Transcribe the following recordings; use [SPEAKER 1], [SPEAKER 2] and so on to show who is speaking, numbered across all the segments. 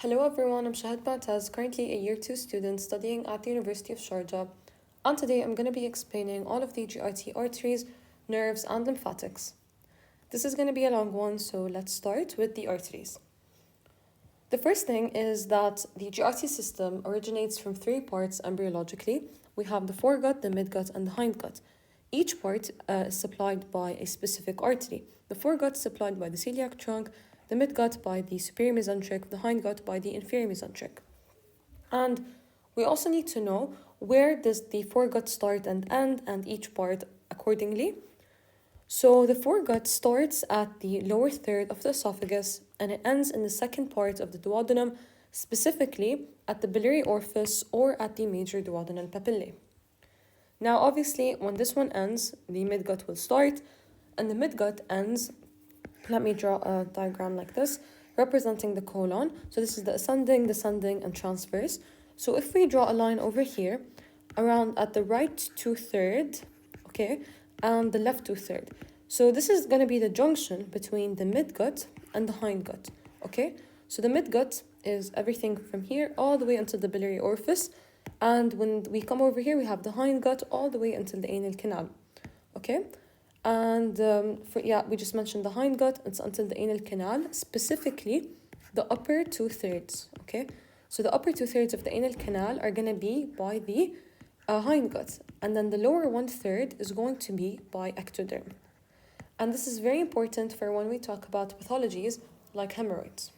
[SPEAKER 1] Hello everyone, I'm Shahd Mutaz, currently a Year 2 student studying at the University of Sharjah, and today I'm going to be explaining all of the GIT arteries, nerves, and lymphatics. This is going to be a long one, so let's start with the arteries. The first thing is that the GIT system originates from three parts embryologically. We have the foregut, the midgut, and the hindgut. Each part is supplied by a specific artery. The foregut is supplied by the celiac trunk, the midgut by the superior mesenteric, the hindgut by the inferior mesenteric. And we also need to know where does the foregut start and end, and each part accordingly. So the foregut starts at the lower third of the esophagus and it ends in the second part of the duodenum, specifically at the biliary orifice or at the major duodenal papillae. Now obviously when this one ends, the midgut will start, and the midgut ends. Let me draw a diagram like this, representing the colon. So this is the ascending, descending, and transverse. So if we draw a line over here, around at the right 2/3, okay, and the left 2/3. So this is going to be the junction between the midgut and the hindgut, okay? So the midgut is everything from here all the way until the biliary orifice. And when we come over here, we have the hindgut all the way until the anal canal, okay? And we just mentioned the hindgut, it's until the anal canal, specifically the upper 2/3, okay? So the upper 2/3 of the anal canal are going to be by the hindgut, and then the lower 1/3 is going to be by ectoderm. And this is very important for when we talk about pathologies like hemorrhoids.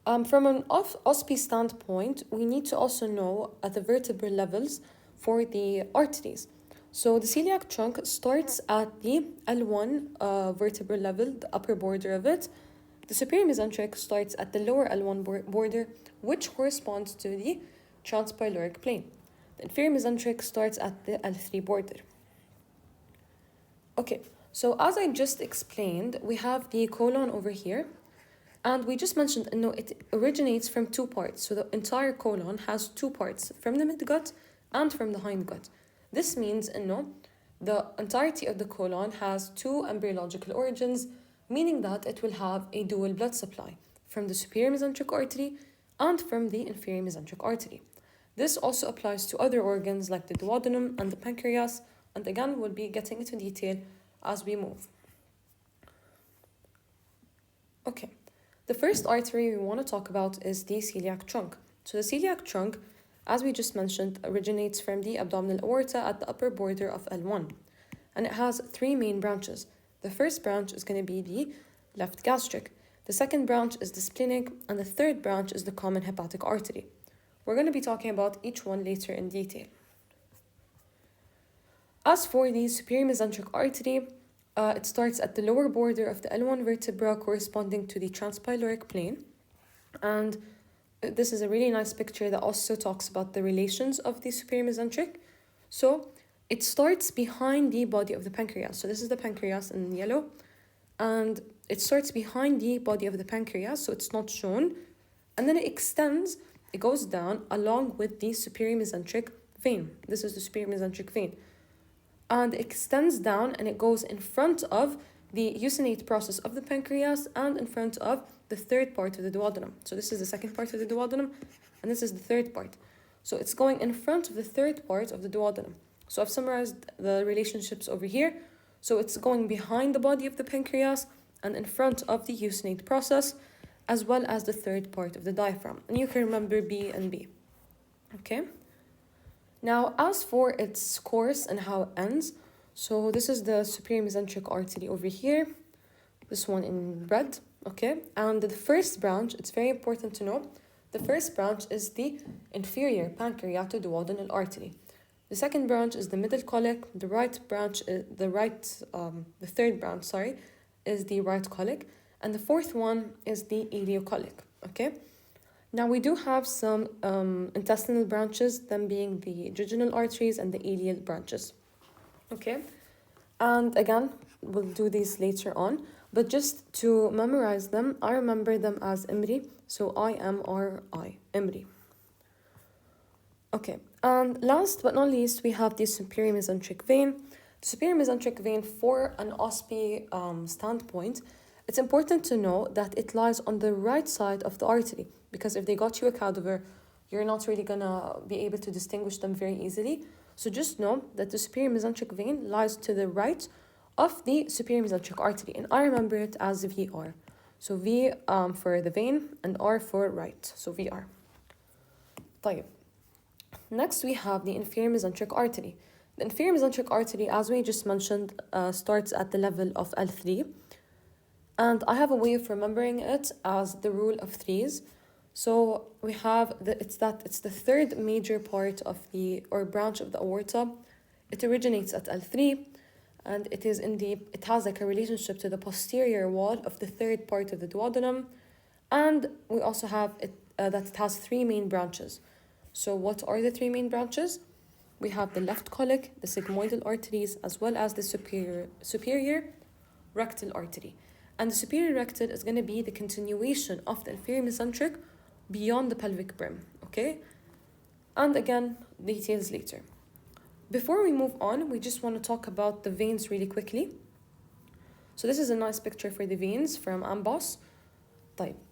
[SPEAKER 1] From an OSPE standpoint, we need to also know at the vertebral levels for the arteries. So the celiac trunk starts at the L1 vertebral level, the upper border of it. The superior mesenteric starts at the lower L1 border, which corresponds to the transpyloric plane. The inferior mesenteric starts at the L3 border. Okay, so as I just explained, we have the colon over here, and we just mentioned, it originates from two parts. So the entire colon has two parts, from the midgut and from the hindgut. This means, the entirety of the colon has two embryological origins, meaning that it will have a dual blood supply from the superior mesenteric artery and from the inferior mesenteric artery. This also applies to other organs like the duodenum and the pancreas, and again, we'll be getting into detail as we move. Okay, the first artery we want to talk about is the celiac trunk. So the celiac trunk, as we just mentioned, originates from the abdominal aorta at the upper border of L1. And it has three main branches. The first branch is going to be the left gastric. The second branch is the splenic, and the third branch is the common hepatic artery. We're going to be talking about each one later in detail. As for the superior mesenteric artery, it starts at the lower border of the L1 vertebra corresponding to the transpyloric plane. And this is a really nice picture that also talks about the relations of the superior mesenteric. So it starts behind the body of the pancreas. So this is the pancreas in yellow. And it starts behind the body of the pancreas, so it's not shown. And then it extends, it goes down along with the superior mesenteric vein. This is the superior mesenteric vein. And it extends down and it goes in front of the eusinate process of the pancreas and in front of the third part of the duodenum. So this is the second part of the duodenum, and this is the third part. So it's going in front of the third part of the duodenum. So I've summarized the relationships over here. So it's going behind the body of the pancreas and in front of the eusinate process, as well as the third part of the diaphragm. And you can remember B and B. Okay? Now, as for its course and how it ends, so this is the superior mesenteric artery over here, this one in red, okay? And the first branch, it's very important to know, the first branch is the inferior pancreatoduodenal artery. The second branch is the middle colic. The third branch, is the right colic. And the fourth one is the ileocolic, okay? Now we do have some intestinal branches, them being the jejunal arteries and the ileal branches, okay? And again, we'll do these later on, but just to memorize them, I remember them as IMRI, so IMRI, IMRI. Okay, and last but not least, we have the superior mesenteric vein. The superior mesenteric vein, for an OSPE standpoint, It's important to know that it lies on the right side of the artery, because if they got you a cadaver, you're not really gonna be able to distinguish them very easily. So just know that the superior mesenteric vein lies to the right of the superior mesenteric artery, and I remember it as VR. So V for the vein and R for right, so VR. طيب. Next we have the inferior mesenteric artery. The inferior mesenteric artery, as we just mentioned, starts at the level of L3. And I have a way of remembering it as the rule of threes. So we have it's the third major part of or branch of the aorta. It originates at L3, and it has like a relationship to the posterior wall of the third part of the duodenum. And we also have that it has three main branches. So what are the three main branches? We have the left colic, the sigmoidal arteries, as well as the superior rectal artery. And the superior rectal is going to be the continuation of the inferior mesenteric beyond the pelvic brim, okay? And again, details later. Before we move on, we just want to talk about the veins really quickly. So this is a nice picture for the veins from Ambos.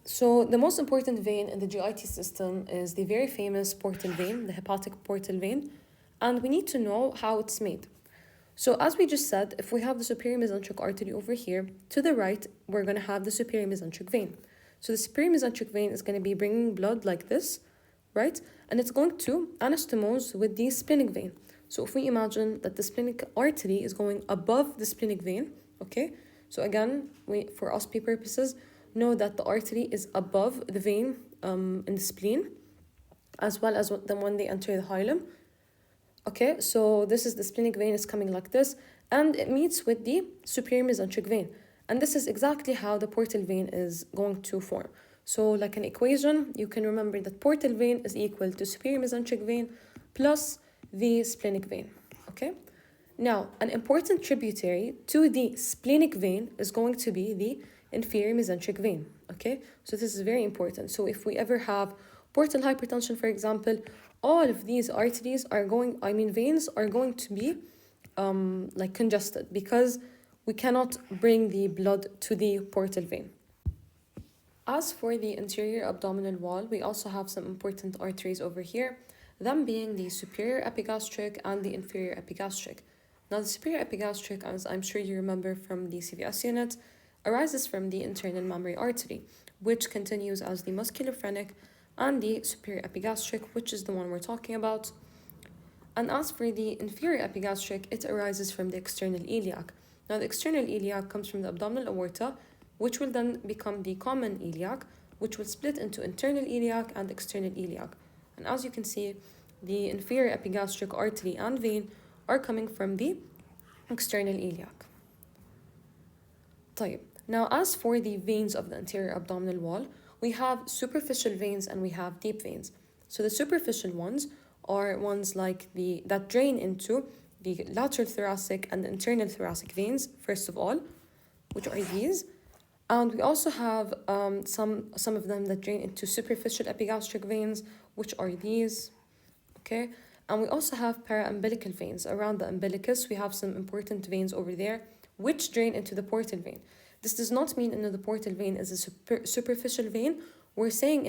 [SPEAKER 1] So the most important vein in the GIT system is the very famous portal vein, the hepatic portal vein, and we need to know how it's made. So as we just said, if we have the superior mesenteric artery over here, to the right, we're going to have the superior mesenteric vein. So the superior mesenteric vein is going to be bringing blood like this, right? And it's going to anastomose with the splenic vein. So if we imagine that the splenic artery is going above the splenic vein, okay? So again, for OSPE purposes, know that the artery is above the vein in the spleen, as well as when they enter the hilum. Okay, so this is the splenic vein is coming like this, and it meets with the superior mesenteric vein. And this is exactly how the portal vein is going to form. So like an equation, you can remember that portal vein is equal to superior mesenteric vein plus the splenic vein, okay? Now, an important tributary to the splenic vein is going to be the inferior mesenteric vein, okay? So this is very important. So if we ever have portal hypertension, for example, all of these veins are going to be like congested, because we cannot bring the blood to the portal vein. As for the anterior abdominal wall, we also have some important arteries over here, them being the superior epigastric and the inferior epigastric. Now, the superior epigastric, as I'm sure you remember from the CVS unit, arises from the internal mammary artery, which continues as the musculophrenic, and the superior epigastric, which is the one we're talking about. And as for the inferior epigastric, it arises from the external iliac. Now, the external iliac comes from the abdominal aorta, which will then become the common iliac, which will split into internal iliac and external iliac. And as you can see, the inferior epigastric artery and vein are coming from the external iliac. طيب. Now, as for the veins of the anterior abdominal wall, we have superficial veins and we have deep veins. So the superficial ones are ones like that drain into the lateral thoracic and the internal thoracic veins, first of all, which are these. And we also have some of them that drain into superficial epigastric veins, which are these, okay? And we also have paraumbilical veins. Around the umbilicus, we have some important veins over there, which drain into the portal vein. This does not mean the portal vein is a superficial vein. We're saying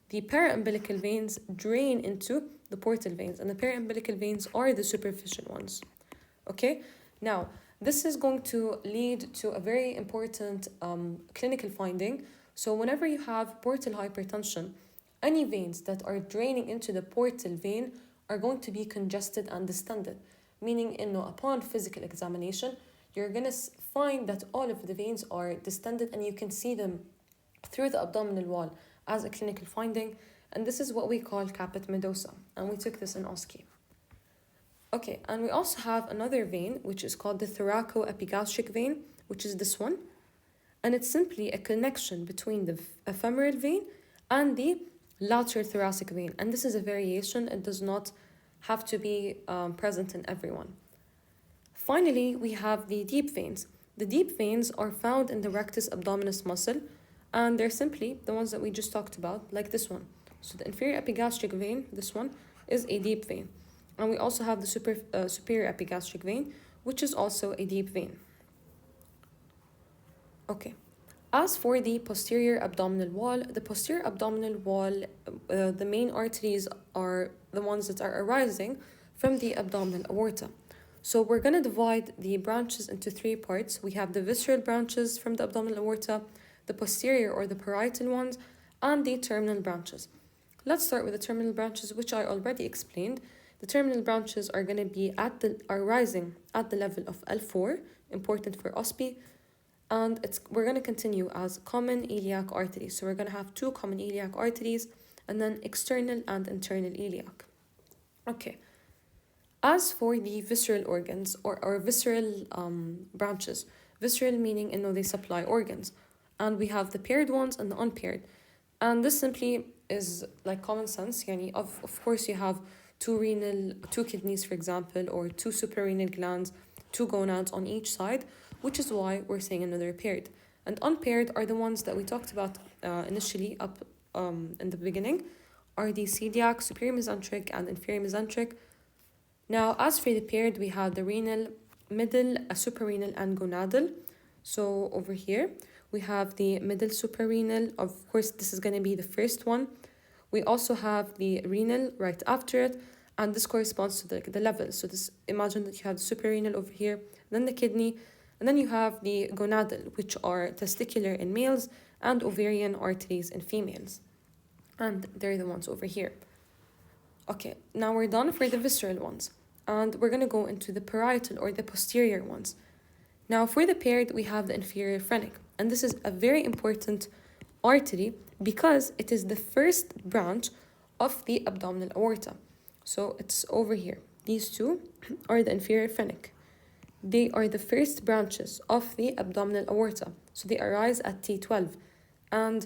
[SPEAKER 1] the paraumbilical veins drain into the portal veins, and the paraumbilical veins are the superficial ones. Okay? Now, this is going to lead to a very important clinical finding. So whenever you have portal hypertension, any veins that are draining into the portal vein are going to be congested and distended, meaning upon physical examination, you're going to find that all of the veins are distended and you can see them through the abdominal wall as a clinical finding. And this is what we call caput medosa. And we took this in OSCE. Okay, and we also have another vein, which is called the thoracoepigastric vein, which is this one. And it's simply a connection between the ephemeral vein and the lateral thoracic vein. And this is a variation. It does not have to be present in everyone. Finally, we have the deep veins. The deep veins are found in the rectus abdominis muscle, and they're simply the ones that we just talked about, like this one. So the inferior epigastric vein, this one, is a deep vein. And we also have the superior epigastric vein, which is also a deep vein. Okay. As for the posterior abdominal wall, the main arteries are the ones that are arising from the abdominal aorta. So we're going to divide the branches into three parts. We have the visceral branches from the abdominal aorta, the posterior or the parietal ones, and the terminal branches. Let's start with the terminal branches, which I already explained. The terminal branches are going to be are rising at the level of L4, important for OSPI, and we're going to continue as common iliac arteries. So we're going to have two common iliac arteries, and then external and internal iliac. Okay. As for the visceral organs or visceral branches, visceral meaning they supply organs, and we have the paired ones and the unpaired, and this simply is like common sense. Yani of course you have two kidneys, for example, or two suprarenal glands, two gonads on each side, which is why we're saying another paired. And unpaired are the ones that we talked about initially up in the beginning, are the celiac, superior mesenteric, and inferior mesenteric. Now, as for the paired, we have the renal, middle, suprarenal, and gonadal. So over here, we have the middle suprarenal. Of course, this is going to be the first one. We also have the renal right after it, and this corresponds to the level. So imagine that you have the suprarenal over here, then the kidney, and then you have the gonadal, which are testicular in males and ovarian arteries in females. And they're the ones over here. Okay, now we're done for the visceral ones, and we're going to go into the parietal or the posterior ones. Now for the paired, we have the inferior phrenic, and this is a very important artery because it is the first branch of the abdominal aorta. So it's over here. These two are the inferior phrenic. They are the first branches of the abdominal aorta, so they arise at T12. And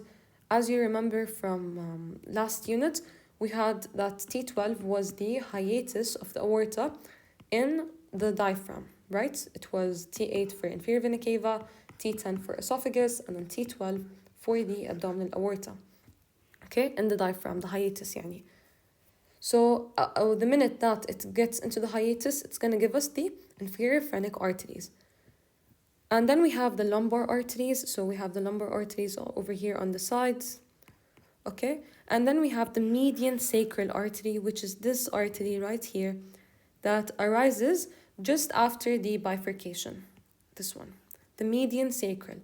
[SPEAKER 1] as you remember from last unit, we had that T12 was the hiatus of the aorta in the diaphragm, right? It was T8 for inferior vena cava, T10 for esophagus, and then T12 for the abdominal aorta. Okay, in the diaphragm, the hiatus يعني. So the minute that it gets into the hiatus, it's going to give us the inferior phrenic arteries. And then we have the lumbar arteries. So we have the lumbar arteries over here on the sides. Okay, and then we have the median sacral artery, which is this artery right here that arises just after the bifurcation. This one, the median sacral.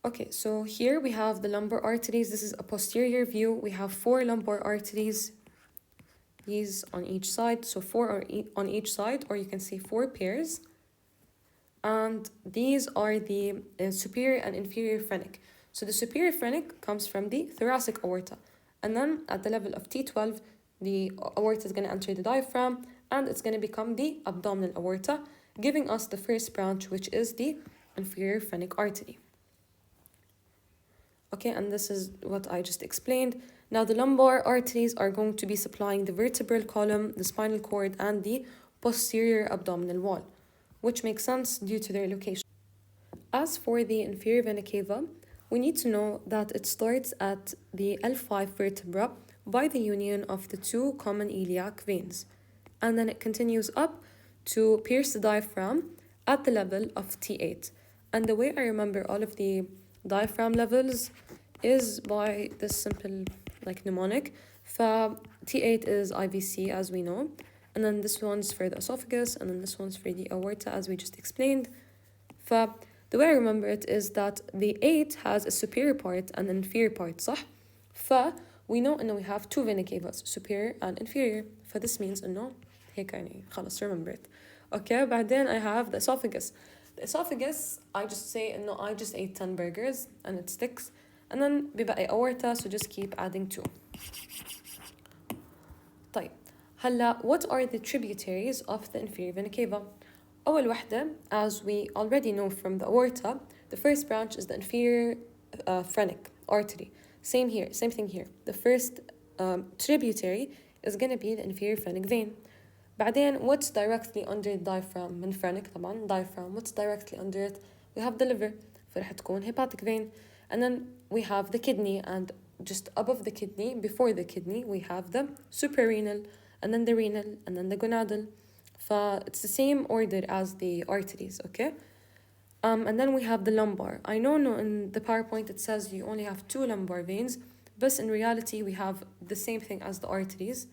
[SPEAKER 1] Okay, so here we have the lumbar arteries. This is a posterior view. We have 4 lumbar arteries, these on each side. So 4 are on each side, or you can say 4 pairs. And these are the superior and inferior phrenic. So the superior phrenic comes from the thoracic aorta. And then at the level of T12, the aorta is going to enter the diaphragm, and it's going to become the abdominal aorta, giving us the first branch, which is the inferior phrenic artery. Okay, and this is what I just explained. Now the lumbar arteries are going to be supplying the vertebral column, the spinal cord, and the posterior abdominal wall, which makes sense due to their location. As for the inferior vena cava, we need to know that it starts at the L5 vertebra by the union of the 2 common iliac veins, and then it continues up to pierce the diaphragm at the level of T8. And the way I remember all of the diaphragm levels is by this simple mnemonic. T8 is IVC, as we know, and then this one's for the esophagus, and then this one's for the aorta, as we just explained. The way I remember it is that the 8 has a superior part and an inferior part, صح? We know إنه we have 2 vena cavas, superior and inferior. This means إنه هيك يعني خلاص remember it. Okay, بعدين I have the esophagus. The esophagus, I just say إنه I just ate 10 burgers and it sticks. And then بيبقى aorta, so just keep adding 2. طيب, هلا what are the tributaries of the inferior vena cava? أول وحدة, as we already know from the aorta, the first branch is the inferior phrenic artery. Same here, same thing here. The first tributary is going to be the inferior phrenic vein. بعدين, what's directly under the diaphragm من phrenic طبعا diaphragm, what's directly under it? We have the liver, فرح تكون hepatic vein. And then we have the kidney, and just above the kidney, before the kidney, we have the suprarenal, and then the renal, and then the gonadal. It's the same order as the arteries, okay? And then we have the lumbar. I know no, in the PowerPoint it says you only have 2 lumbar veins, but in reality we have the same thing as the arteries.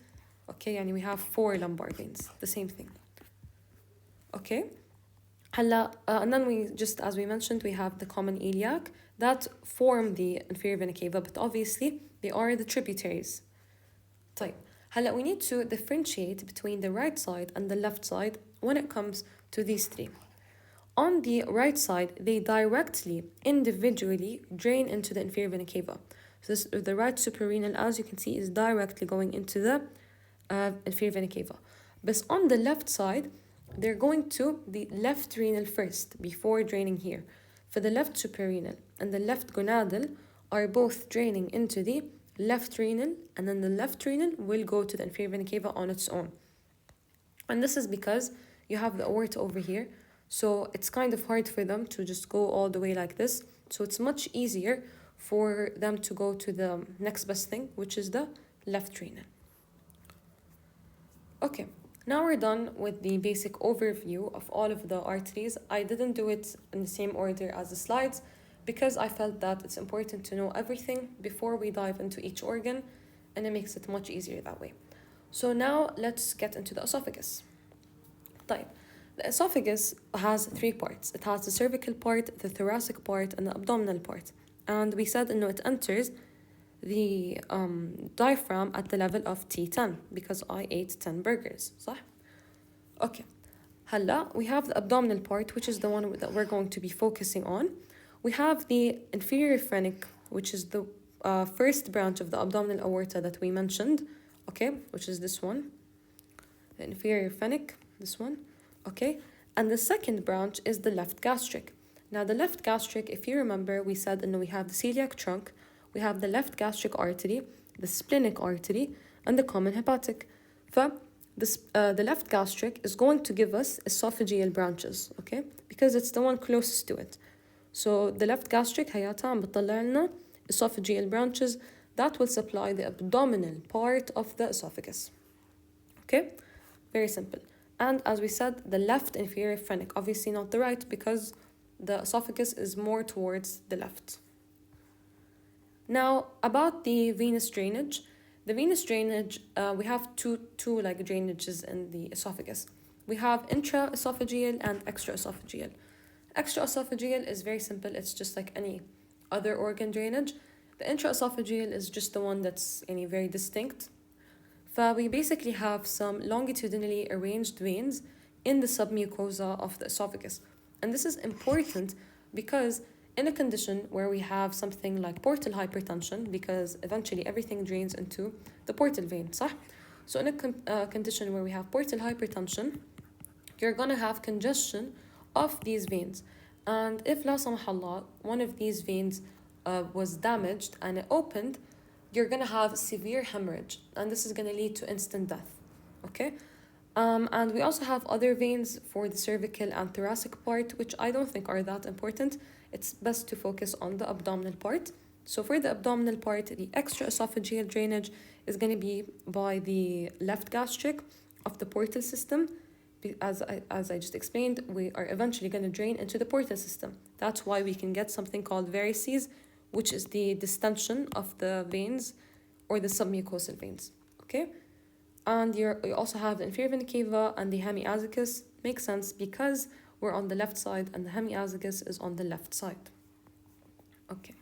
[SPEAKER 1] Okay, and we have 4 lumbar veins, the same thing. Okay. And then we just, as we mentioned, we have the common iliac that form the inferior vena cava, but obviously they are the tributaries. طيب. We need to differentiate between the right side and the left side when it comes to these 3. On the right side, they directly, individually drain into the inferior vena cava. So the right suprarenal, as you can see, is directly going into the inferior vena cava. But on the left side, they're going to the left renal first before draining here. For the left suprarenal and the left gonadal are both draining into the left renal, and then the left renal will go to the inferior vena cava on its own. And this is because you have the aorta over here, so it's kind of hard for them to just go all the way like this. So it's much easier for them to go to the next best thing, which is the left renal. Okay, now we're done with the basic overview of all of the arteries. I didn't do it in the same order as the slides because I felt that it's important to know everything before we dive into each organ, and it makes it much easier that way. So now let's get into the esophagus. طيب. The esophagus has 3 parts. It has the cervical part, the thoracic part, and the abdominal part. And we said it enters the diaphragm at the level of T10 because I ate 10 burgers, صح? Okay. We have the abdominal part, which is the one that we're going to be focusing on. We have the inferior phrenic, which is the first branch of the abdominal aorta that we mentioned, okay, which is this one. The inferior phrenic, this one. Okay, and the second branch is the left gastric. Now the left gastric, if you remember, we said we have the celiac trunk, we have the left gastric artery, the splenic artery, and the common hepatic. The left gastric is going to give us esophageal branches, okay, because it's the one closest to it. So the left gastric حياتها عم بتطلع لنا esophageal branches that will supply the abdominal part of the esophagus. Okay, very simple. And as we said, the left inferior phrenic, obviously not the right because the esophagus is more towards the left. Now, about the venous drainage. The venous drainage, we have two drainages in the esophagus. We have intraesophageal and extraesophageal. Extraesophageal is very simple. It's just like any other organ drainage. The intraesophageal is just the one that's very distinct. We basically have some longitudinally arranged veins in the submucosa of the esophagus. And this is important because in a condition where we have something like portal hypertension, because eventually everything drains into the portal vein, صح? So in a condition where we have portal hypertension, you're going to have congestion of these veins. And if, la samah Allah, one of these veins was damaged and it opened, you're going to have severe hemorrhage, and this is going to lead to instant death, okay? And we also have other veins for the cervical and thoracic part, which I don't think are that important. It's best to focus on the abdominal part. So for the abdominal part, the extraesophageal drainage is going to be by the left gastric of the portal system. As I just explained, we are eventually going to drain into the portal system. That's why we can get something called varices, which is the distension of the veins or the submucosal veins, okay? And you also have the inferior vena cava and the hemiazygos. Makes sense because we're on the left side and the hemiazygos is on the left side. Okay.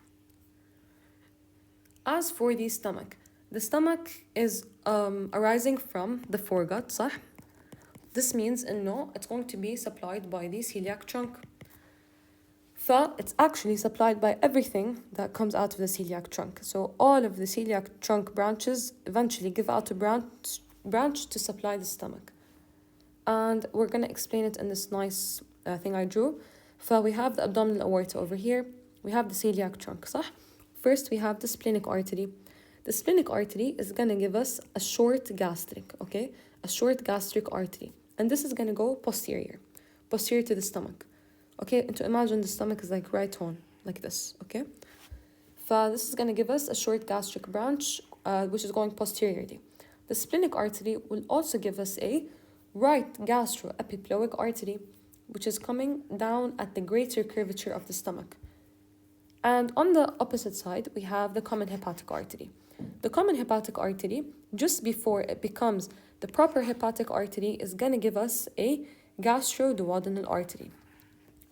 [SPEAKER 1] As for the stomach is arising from the foregut, صح? This means it's going to be supplied by the celiac trunk. It's actually supplied by everything that comes out of the celiac trunk. So all of the celiac trunk branches eventually give out a branch to supply the stomach. And we're going to explain it in this nice thing I drew. We have the abdominal aorta over here. We have the celiac trunk, صح? First, we have the splenic artery. The splenic artery is going to give us a short gastric, okay? A short gastric artery. And this is going to go posterior to the stomach. Okay, and to imagine the stomach is like right on, like this, okay? This is going to give us a short gastric branch, which is going posteriorly. The splenic artery will also give us a right gastroepiploic artery, which is coming down at the greater curvature of the stomach. And on the opposite side, we have the common hepatic artery. The common hepatic artery, just before it becomes the proper hepatic artery, is going to give us a gastroduodenal artery.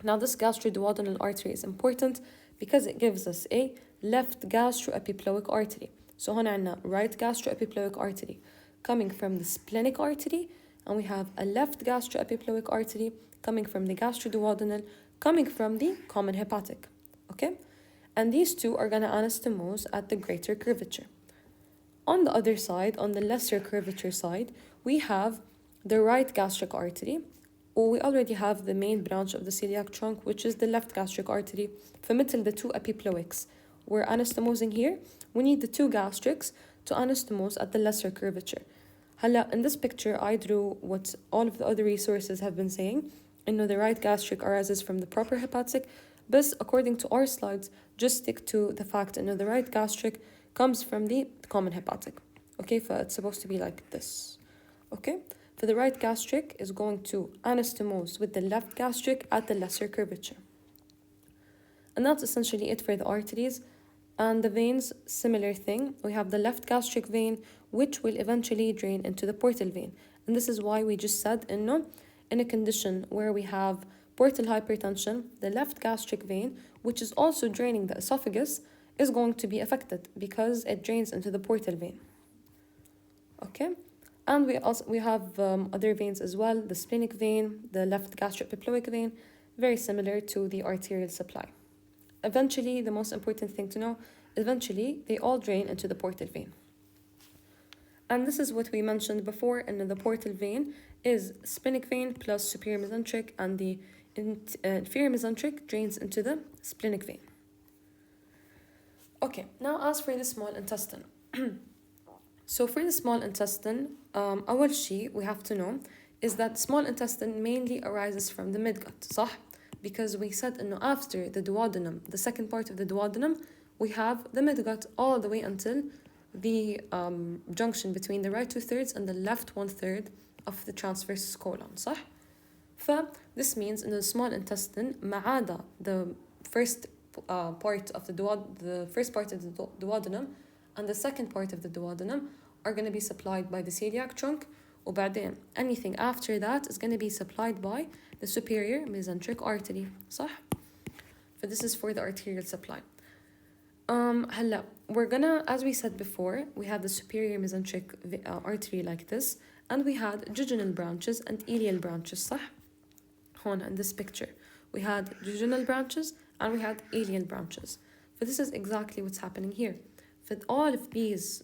[SPEAKER 1] Now, this gastroduodenal artery is important because it gives us a left gastroepiploic artery. So هون عنا right gastroepiploic artery coming from the splenic artery, and we have a left gastroepiploic artery coming from the gastroduodenal, coming from the common hepatic. Okay? And these two are going to anastomose at the greater curvature. On the other side, on the lesser curvature side, we have the right gastric artery, or we already have the main branch of the celiac trunk, which is the left gastric artery. فمثل the two epiploics, we're anastomosing here. We need the two gastrics to anastomose at the lesser curvature. هلا, in this picture, I drew what all of the other resources have been saying. The right gastric arises from the proper hepatic, but according to our slides, just stick to the fact the right gastric comes from the common hepatic. Okay, so it's supposed to be like this. Okay, for the right gastric is going to anastomose with the left gastric at the lesser curvature. And that's essentially it for the arteries. And the veins, similar thing. We have the left gastric vein, which will eventually drain into the portal vein. And this is why we just said in a condition where we have portal hypertension, the left gastric vein, which is also draining the esophagus, is going to be affected because it drains into the portal vein. Okay, and we have other veins as well, the splenic vein, the left gastroepiploic vein, very similar to the arterial supply. Eventually, the most important thing to know, eventually they all drain into the portal vein. And this is what we mentioned before, and the portal vein is splenic vein plus superior mesenteric, and the inferior mesenteric drains into the splenic vein. Okay, now as for the small intestine. So for the small intestine, أول شيء we have to know is that small intestine mainly arises from the midgut, صح? Because we said after the duodenum, the second part of the duodenum, we have the midgut all the way until the junction between the right 2/3 and the left 1/3 of the transverse colon, صح? This means in the small intestine, ما عدا the first part of the first part of the duodenum and the second part of the duodenum are going to be supplied by the celiac trunk, وبعدين anything after that is going to be supplied by the superior mesenteric artery, صح? This is for the arterial supply. هلا, we're gonna, as we said before, we have the superior mesenteric artery like this, and we had jejunal branches and ileal branches, صح? هون in this picture, we had jejunal branches and we had ileal branches. This is exactly what's happening here. All of these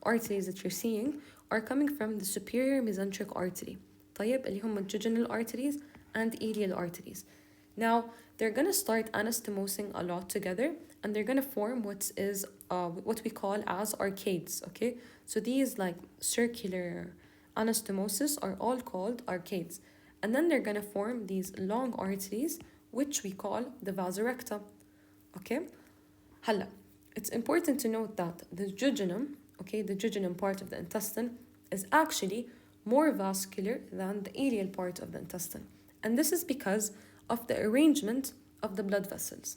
[SPEAKER 1] arteries that you're seeing are coming from the superior mesenteric artery. طيب, اللي هم jejunal arteries and ileal arteries. Now, they're going to start anastomosing a lot together, and they're going to form what we call as arcades, okay? So these like circular anastomosis are all called arcades. And then they're going to form these long arteries, which we call the vasorecta, okay? هلا, it's important to note that the jejunum, okay, the jejunum part of the intestine is actually more vascular than the ileal part of the intestine. And this is because of the arrangement of the blood vessels.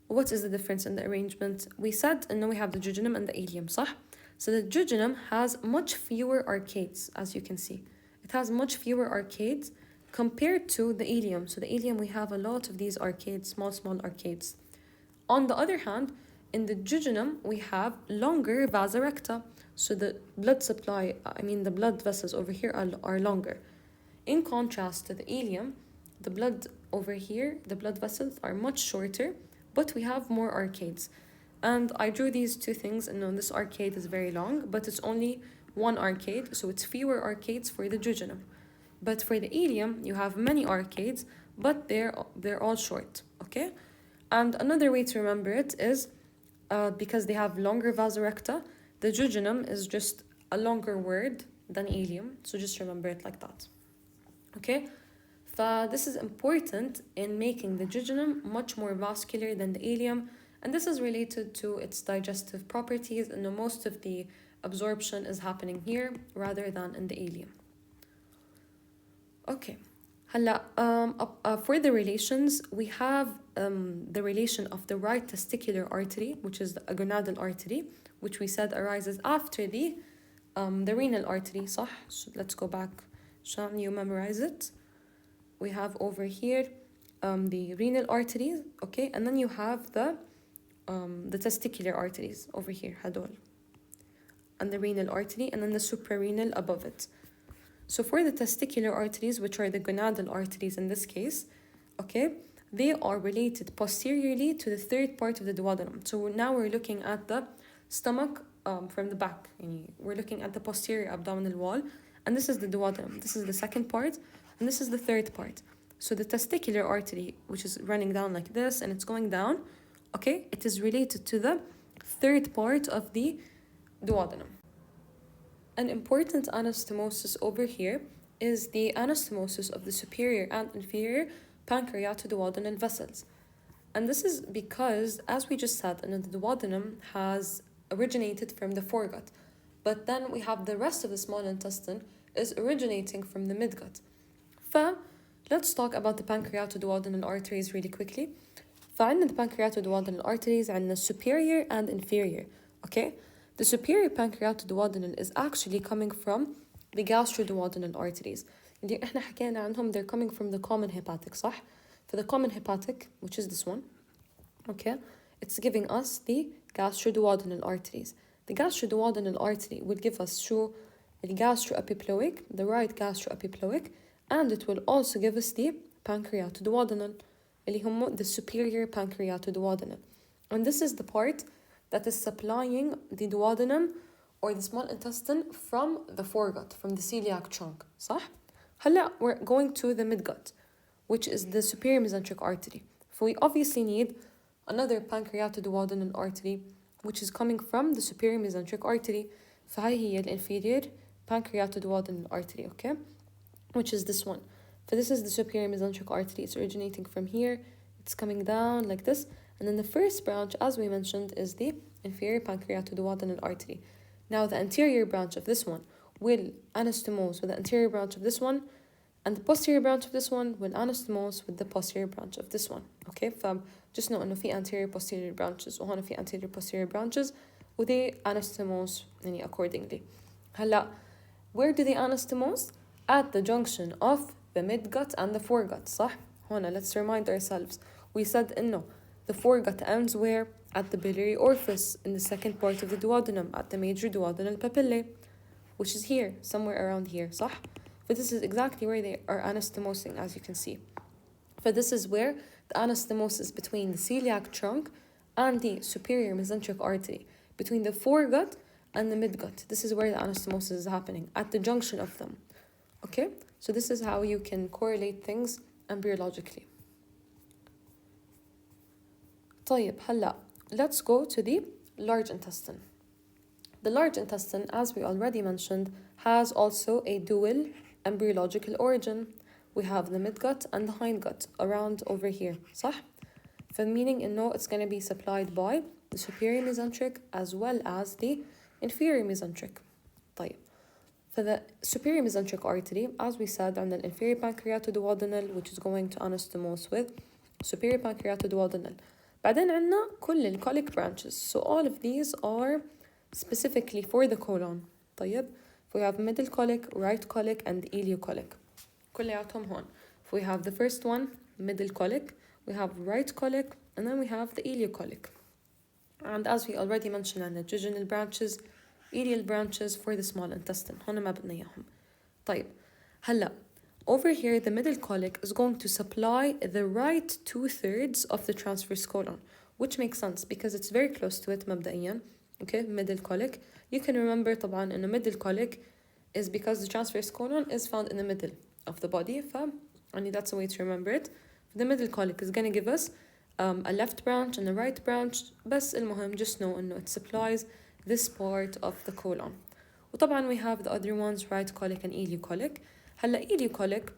[SPEAKER 1] What is the difference in the arrangement? We said we have the jejunum and the ileum, صح? So the jejunum has much fewer arcades, as you can see. It has much fewer arcades compared to the ileum. So the ileum, we have a lot of these arcades, small arcades. On the other hand, in the jejunum, we have longer vasorecta. So the blood supply, the blood vessels over here are longer. In contrast to the ileum, the blood over here, the blood vessels are much shorter, but we have more arcades. And I drew these two things, and this arcade is very long, but it's only one arcade, so it's fewer arcades for the jejunum. But for the ileum, you have many arcades, but they're all short, okay? And another way to remember it is because they have longer vasorecta, the jejunum is just a longer word than ileum, so just remember it like that, okay? This is important in making the jejunum much more vascular than the ileum, and this is related to its digestive properties, and most of the absorption is happening here rather than in the ileum. Okay, هلا for the relations we have the relation of the right testicular artery, which is a gonadal artery, which we said arises after the renal artery, صح? So let's go back عشان you memorize it. We have over here the renal arteries, okay, and then you have the testicular arteries over here, هدول, and the renal artery, and then the suprarenal above it. So for the testicular arteries, which are the gonadal arteries in this case, okay, they are related posteriorly to the third part of the duodenum. So now we're looking at the stomach from the back. We're looking at the posterior abdominal wall, and this is the duodenum. This is the second part, and this is the third part. So the testicular artery, which is running down like this, and it's going down, okay, it is related to the third part of the duodenum. An important anastomosis over here is the anastomosis of the superior and inferior pancreatoduodenal vessels. And this is because, as we just said, the duodenum has originated from the foregut, but then we have the rest of the small intestine is originating from the midgut. Let's talk about the pancreatoduodenal arteries really quickly. فعندنا the pancreatoduodenal arteries عندنا superior and inferior, okay? The superior pancreatoduodenal is actually coming from the gastroduodenal arteries. اللي احنا حكينا عنهم, they're coming from the common hepatic, صح? For the common hepatic, which is this one, okay, it's giving us the gastroduodenal arteries. The gastroduodenal artery will give us شو gastroepiploic, the right gastroepiploic, and it will also give us the pancreatoduodenal, اللي هم the superior pancreatoduodenal. And this is the part that is supplying the duodenum or the small intestine from the foregut, from the celiac trunk, صح? هلا we're going to the midgut, which is the superior mesenteric artery. So we obviously need another pancreatoduodenal artery, which is coming from the superior mesenteric artery. فهي هي inferior pancreatoduodenal artery, okay? Which is this one. So this is the superior mesenteric artery. It's originating from here. It's coming down like this. And then the first branch, as we mentioned, is the inferior pancreatoduodenal artery. Now the anterior branch of this one will anastomose with the anterior branch of this one, and the posterior branch of this one will anastomose with the posterior branch of this one. Okay, just know إنه في anterior posterior branches وهون في anterior posterior branches و they anastomose accordingly. هلا where do they anastomose? At the junction of the midgut and the foregut, صح? هنا let's remind ourselves. We said إنه the foregut ends where? At the biliary orifice, in the second part of the duodenum, at the major duodenal papillae, which is here, somewhere around here, صح? But this is exactly where they are anastomosing, as you can see. But this is where the anastomosis between the celiac trunk and the superior mesenteric artery, between the foregut and the midgut. This is where the anastomosis is happening, at the junction of them. Okay? So this is how you can correlate things embryologically. طيب هلا let's go to the large intestine. The large intestine, as we already mentioned, has also a dual embryological origin. We have the midgut and the hindgut around over here, صح? Meaning it's going to be supplied by the superior mesenteric as well as the inferior mesenteric. طيب. For the superior mesenteric artery, as we said, on the inferior pancreatoduodenal, which is going to anastomose with superior pancreatoduodenal. بعدين عنا كل colic branches. So all of these are specifically for the colon. طيب. We have middle colic, right colic, and ileocolic. كلياتهم هون. We have the first one, middle colic, we have right colic, and then we have the ileocolic. And as we already mentioned, عنا jejunal branches, ileal branches for the small intestine. هون ما بدنا إياهم. طيب. هلا over here, the middle colic is going to supply the right 2/3 of the transverse colon, which makes sense because it's very close to it مبدئيا. Okay, middle colic. You can remember طبعا إنه middle colic is because the transverse colon is found in the middle of the body. That's the way to remember it. The middle colic is going to give us a left branch and a right branch. بس المهم just know إنه it supplies this part of the colon. وطبعا we have the other ones, right colic and ileocolic. هلا ileocolic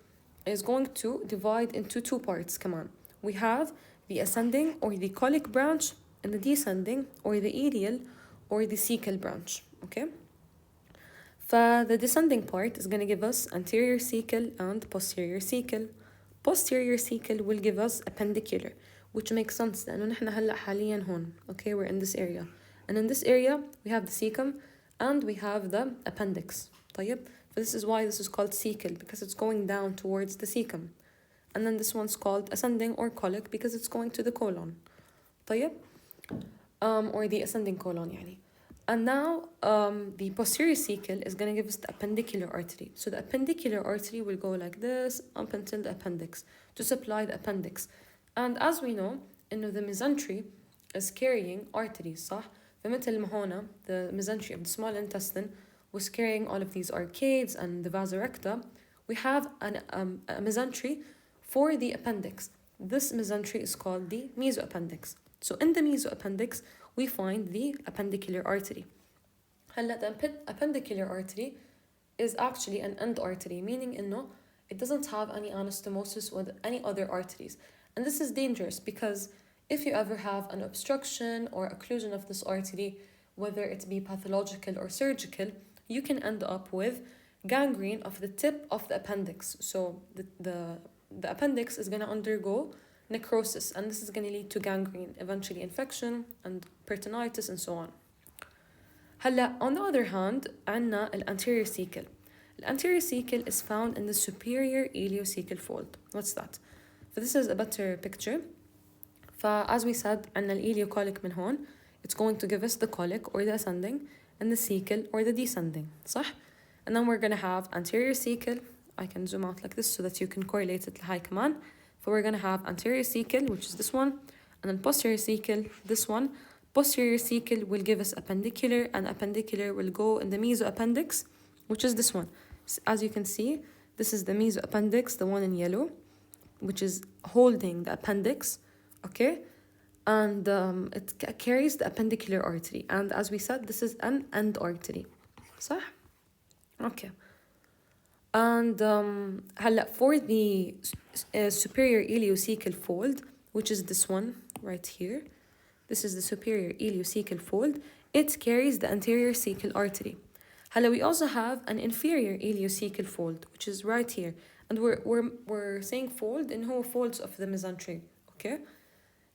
[SPEAKER 1] is going to divide into two parts كمان. We have the ascending or the colic branch and the descending or the ileal or the cecal branch. Okay? The descending part is going to give us anterior cecal and posterior cecal. posterior cecal will give us appendicular, which makes sense لأنه نحن هلأ حاليا هون. Okay, we're in this area. And in this area, we have the cecum and we have the appendix. طيب. So this is why this is called cecal, because it's going down towards the cecum. And then this one's called ascending or colic because it's going to the colon. طيب. Or the ascending colon يعني. And now the posterior cecal is going to give us the appendicular artery. So the appendicular artery will go like this up until the appendix to supply the appendix. And as we know, the mesentery is carrying arteries, صح? فمثل ما هنا, the mesentery of the small intestine was carrying all of these arcades and the vasa recta. We have a mesentery for the appendix. This mesentery is called the mesoappendix. So in the mesoappendix, we find the appendicular artery. The appendicular artery is actually an end artery, meaning it doesn't have any anastomosis with any other arteries. And this is dangerous because if you ever have an obstruction or occlusion of this artery, whether it be pathological or surgical, you can end up with gangrene of the tip of the appendix. So the appendix is going to undergo necrosis, and this is going to lead to gangrene, eventually infection and peritonitis and so on. On the other hand, عنا anterior cecal. The anterior cecal is found in the superior ileocecal fold. What's that? So this is a better picture. As we said, عنا ileocolic من هون. It's going to give us the colic or the ascending, and the cecal or the descending. صح? And then we're going to have anterior cecal. I can zoom out like this so that you can correlate it لهاي كمان. So we're going to have anterior cecal, which is this one, and then posterior cecal, this one. Posterior cecal will give us appendicular, and appendicular will go in the mesoappendix, which is this one. As you can see, this is the mesoappendix, the one in yellow, which is holding the appendix, okay? And it carries the appendicular artery. And as we said, this is an end artery. صح? Okay. And for the superior ileocecal fold, which is this one right here, this is the superior ileocecal fold, it carries the anterior cecal artery. We also have an inferior ileocecal fold, which is right here. And we're saying fold in whole folds of the mesentery, okay?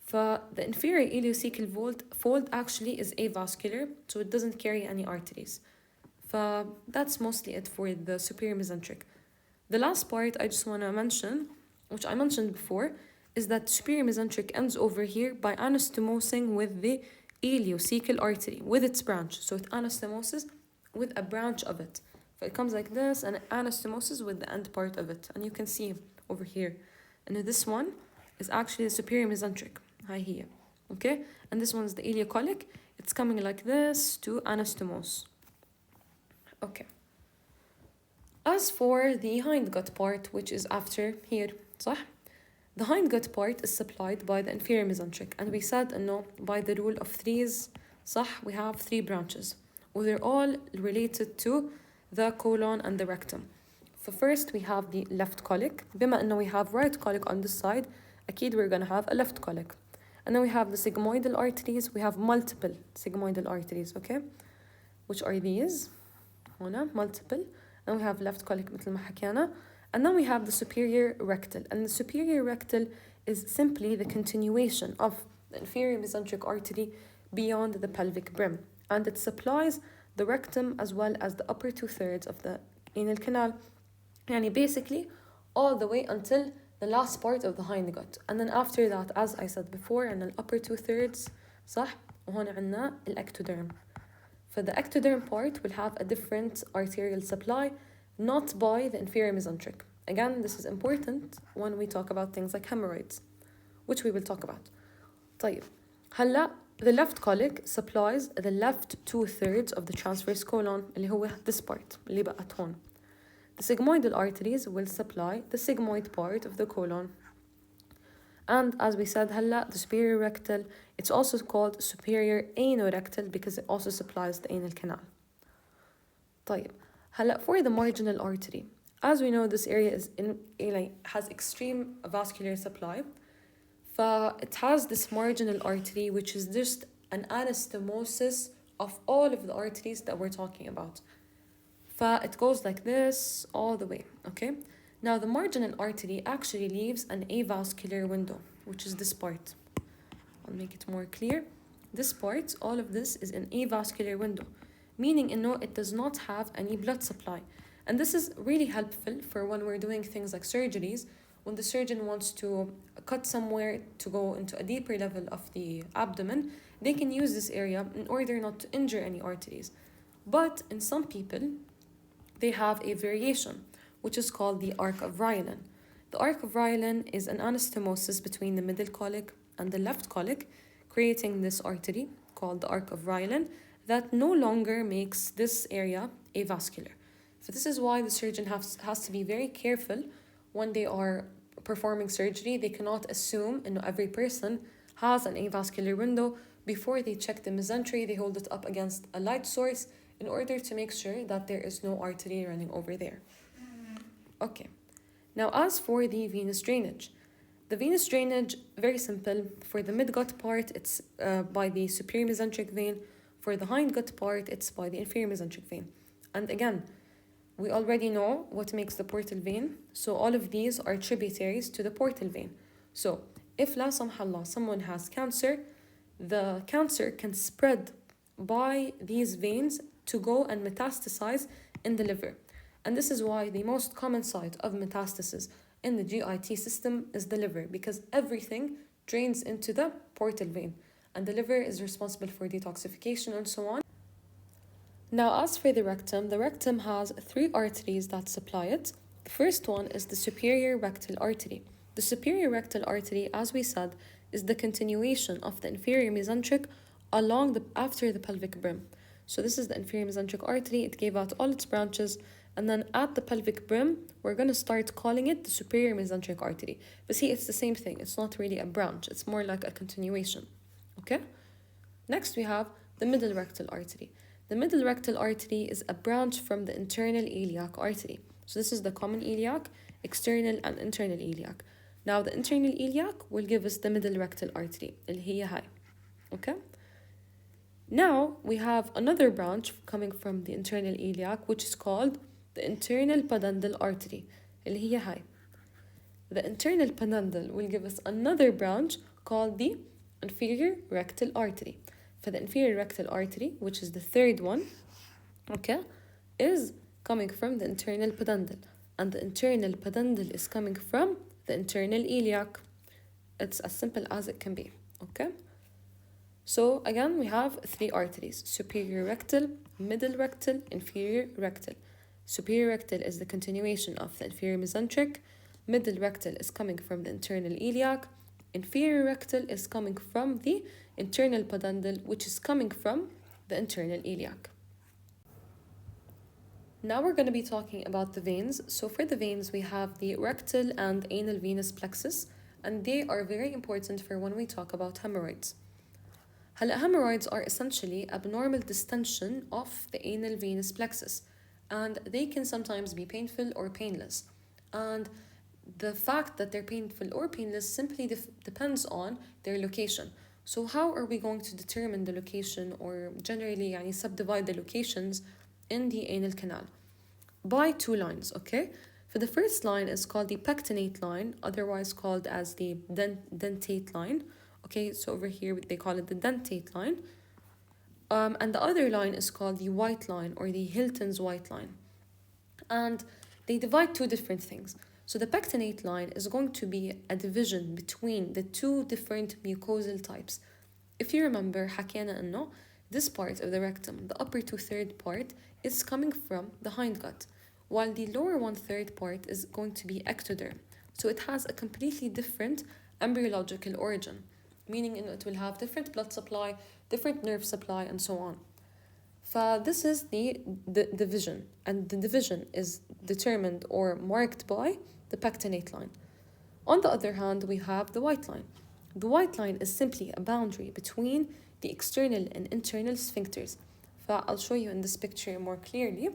[SPEAKER 1] The inferior ileocecal fold actually is avascular, so it doesn't carry any arteries. That's mostly it for the superior mesenteric. The last part I just want to mention, which I mentioned before, is that superior mesenteric ends over here by anastomosing with the ileocecal artery, with its branch. So it anastomoses with a branch of it. It comes like this, and it anastomoses with the end part of it. And you can see over here. And this one is actually the superior mesenteric. Hi here. Okay? And this one is the ileocolic. It's coming like this to anastomose. Okay. As for the hindgut part, which is after here, صح? The hindgut part is supplied by the inferior mesenteric, and we said by the rule of threes, صح? We have 3 branches, they're all related to the colon and the rectum. First we have the left colic. بما إنه we have right colic on this side, أكيد we're gonna have a left colic. And then we have the sigmoidal arteries. We have multiple sigmoidal arteries, okay? Which are these? هنا multiple. And we have left colic مثل ما حكينا. And then we have the superior rectal. And the superior rectal is simply the continuation of the inferior mesenteric artery beyond the pelvic brim. And it supplies the rectum as well as the upper 2/3 of the anal canal. Yani basically all the way until the last part of the hindgut. And then after that, as I said before, in the upper 2/3 صح؟ وهون عنا الectoderm. For the ectoderm part will have a different arterial supply, not by the inferior mesenteric. Again, this is important when we talk about things like hemorrhoids, which we will talk about. طيب. The left colic supplies the left 2/3 of the transverse colon اللي هو this part اللي بقت هون. The sigmoidal arteries will supply the sigmoid part of the colon. And as we said, the superior rectal, it's also called superior anorectal because it also supplies the anal canal. طيب. For the marginal artery, as we know, this area has extreme vascular supply. It has this marginal artery, which is just an anastomosis of all of the arteries that we're talking about. It goes like this all the way, okay? Now, the marginal artery actually leaves an avascular window, which is this part. I'll make it more clear. This part, all of this is an avascular window, meaning it does not have any blood supply. And this is really helpful for when we're doing things like surgeries, when the surgeon wants to cut somewhere to go into a deeper level of the abdomen, they can use this area in order not to injure any arteries. But in some people, they have a variation, which is called the arc of Rylan. The arc of Rylan is an anastomosis between the middle colic and the left colic, creating this artery called the arc of Rylan that no longer makes this area avascular. So this is why the surgeon has to be very careful when they are performing surgery. They cannot assume every person has an avascular window. Before they check the mesentery, they hold it up against a light source in order to make sure that there is no artery running over there. Okay, now as for the venous drainage, the venous drainage, very simple. For the mid-gut part, it's by the superior mesenteric vein. For the hindgut part, it's by the inferior mesenteric vein. And again, we already know what makes the portal vein, so all of these are tributaries to the portal vein. So if la samhallah someone has cancer, the cancer can spread by these veins to go and metastasize in the liver. And this is why the most common site of metastasis in the GIT system is the liver, because everything drains into the portal vein, and the liver is responsible for detoxification and so on. Now, as for the rectum has 3 arteries that supply it. The first one is the superior rectal artery. The superior rectal artery, as we said, is the continuation of the inferior mesenteric after the pelvic brim. So this is the inferior mesenteric artery. It gave out all its branches, and then at the pelvic brim, we're going to start calling it the superior mesenteric artery. But see, it's the same thing. It's not really a branch. It's more like a continuation. Okay? Next, we have the middle rectal artery. The middle rectal artery is a branch from the internal iliac artery. So this is the common iliac, external and internal iliac. Now the internal iliac will give us the middle rectal artery, اللي هي هاي. Okay? Now we have another branch coming from the internal iliac, which is called the internal pudendal artery, اللي هي هاي. The internal pudendal will give us another branch called the inferior rectal artery. For the inferior rectal artery, which is the third one, okay, is coming from the internal pudendal, and the internal pudendal is coming from the internal iliac. It's as simple as it can be, okay? So again, we have 3 arteries: superior rectal, middle rectal, inferior rectal. Superior rectal is the continuation of the inferior mesenteric. Middle rectal is coming from the internal iliac. Inferior rectal is coming from the internal pudendal, which is coming from the internal iliac. Now we're going to be talking about the veins. So for the veins, we have the rectal and anal venous plexus, and they are very important for when we talk about hemorrhoids. Hemorrhoids are essentially abnormal distension of the anal venous plexus, and they can sometimes be painful or painless. And the fact that they're painful or painless simply depends on their location. So how are we going to determine the location, or generally subdivide the locations in the anal canal? By 2 lines, okay? For the first line is called the pectinate line, otherwise called as the dentate line. Okay, so over here they call it the dentate line. And the other line is called the white line, or the Hilton's white line. And they divide 2 different things. So the pectinate line is going to be a division between the 2 different mucosal types. If you remember, حكينا إنه this part of the rectum, the upper 2/3 part, is coming from the hindgut, while the lower 1/3 part is going to be ectoderm. So it has a completely different embryological origin, meaning it will have different blood supply, different nerve supply, and so on. This is the division, and the division is determined or marked by the pectinate line. On the other hand, we have the white line. The white line is simply a boundary between the external and internal sphincters. I'll show you in this picture more clearly.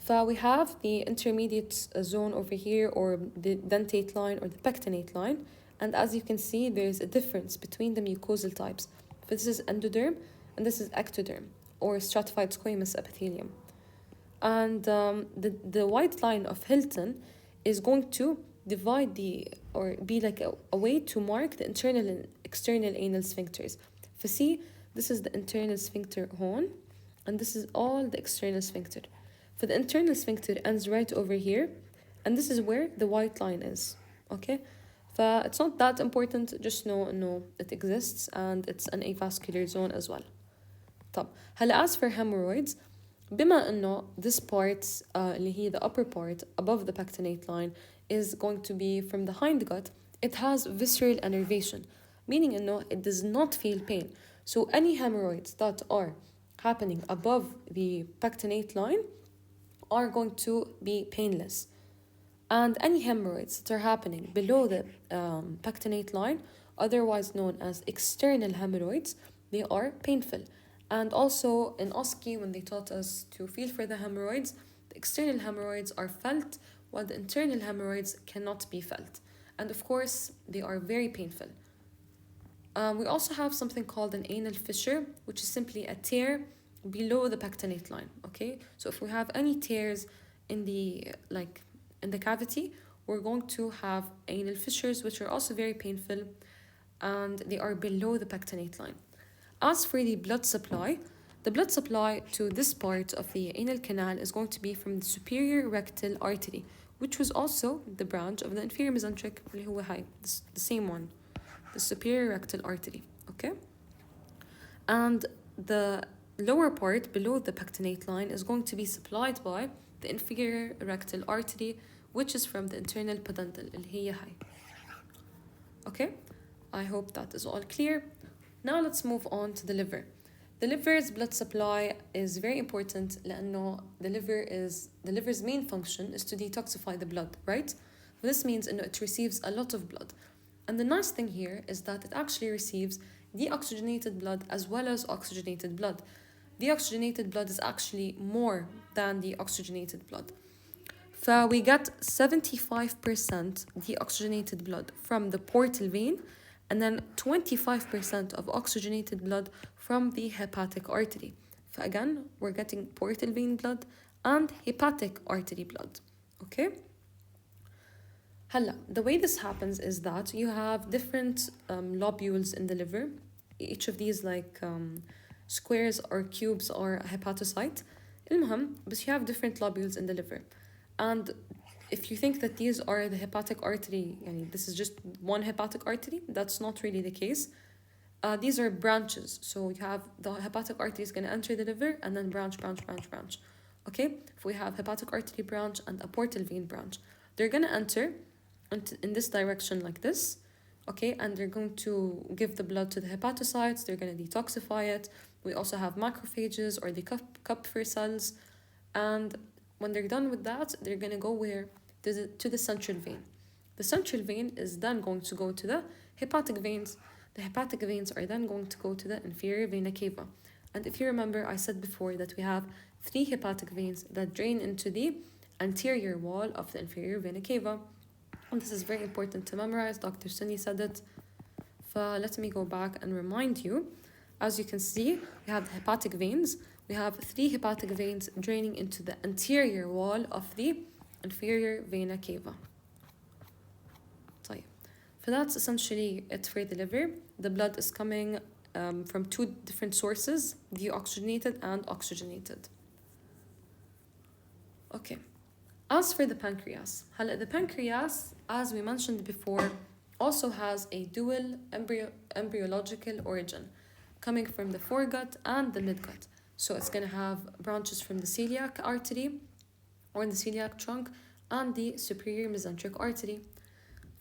[SPEAKER 1] We have the intermediate zone over here, or the dentate line or the pectinate line. And as you can see, there's a difference between the mucosal types. This is endoderm and this is ectoderm, or stratified squamous epithelium. And the white line of Hilton is going to divide or be like a way to mark the internal and external anal sphincters. See, this is the internal sphincter هون, and this is all the external sphincter. For the internal sphincter ends right over here, and this is where the white line is. Okay, it's not that important, just know it exists and it's an avascular zone as well. طب هلا as for hemorrhoids, بما انه this part اللي هي the upper part above the pectinate line is going to be from the hindgut, it has visceral innervation, meaning انه it does not feel pain. So any hemorrhoids that are happening above the pectinate line are going to be painless. And any hemorrhoids that are happening below the pectinate line, otherwise known as external hemorrhoids, they are painful. And also in OSCE, when they taught us to feel for the hemorrhoids, the external hemorrhoids are felt while the internal hemorrhoids cannot be felt. And of course, they are very painful. We also have something called an anal fissure, which is simply a tear below the pectinate line, okay? So if we have any tears in the cavity, we're going to have anal fissures, which are also very painful, and they are below the pectinate line. As for the blood supply to this part of the anal canal is going to be from the superior rectal artery, which was also the branch of the inferior mesenteric, اللي هو هاي, the same one, the superior rectal artery, okay? And the lower part below the pectinate line is going to be supplied by the inferior rectal artery, which is from the internal pudendal, اللي هي هاي. Okay, I hope that is all clear. Now let's move on to the liver. The liver's blood supply is very important لأنه the liver's main function is to detoxify the blood, right? This means it receives a lot of blood. And the nice thing here is that it actually receives deoxygenated blood as well as oxygenated blood. Deoxygenated blood is actually more than the oxygenated blood. We get 75% deoxygenated blood from the portal vein, and then 25% of oxygenated blood from the hepatic artery. Again, we're getting portal vein blood and hepatic artery blood, okay? The way this happens is that you have different lobules in the liver. Each of these squares or cubes are a hepatocyte. But you have different lobules in the liver. And if you think that these are the hepatic artery, this is just one hepatic artery, that's not really the case. These are branches. So you have the hepatic artery is going to enter the liver and then branch. Okay? If we have hepatic artery branch and a portal vein branch, they're going to enter in this direction like this. Okay? And they're going to give the blood to the hepatocytes. They're going to detoxify it. We also have macrophages or the Kupffer cells. And when they're done with that, they're going to go where? To the central vein. The central vein is then going to go to the hepatic veins. The hepatic veins are then going to go to the inferior vena cava. And if you remember, I said before that we have 3 hepatic veins that drain into the anterior wall of the inferior vena cava. And this is very important to memorize. Dr. Sunny said it. Let me go back and remind you. As you can see, we have the hepatic veins. We have 3 hepatic veins draining into the anterior wall of the inferior vena cava. So that's essentially it for the liver. The blood is coming from 2 different sources, deoxygenated and oxygenated. Okay. As for the pancreas, the pancreas, as we mentioned before, also has a dual embryological origin, coming from the foregut and the midgut. So it's going to have branches from the celiac artery or the celiac trunk and the superior mesenteric artery.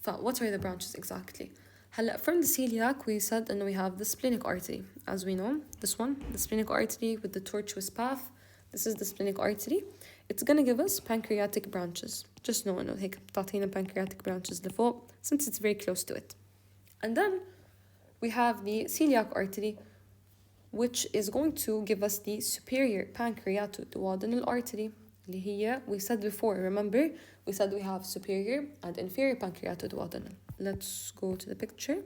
[SPEAKER 1] What are the branches exactly? From the celiac, we said that we have the splenic artery. As we know, this one, the splenic artery with the tortuous path. This is the splenic artery. It's going to give us pancreatic branches. Just know هيك بتعطينا pancreatic branches لفوق since it's very close to it. And then we have the celiac artery, which is going to give us the superior pancreatoduodenal artery. اللي هي, we said before, remember, we said we have superior and inferior pancreatoduodenal. Let's go to the picture.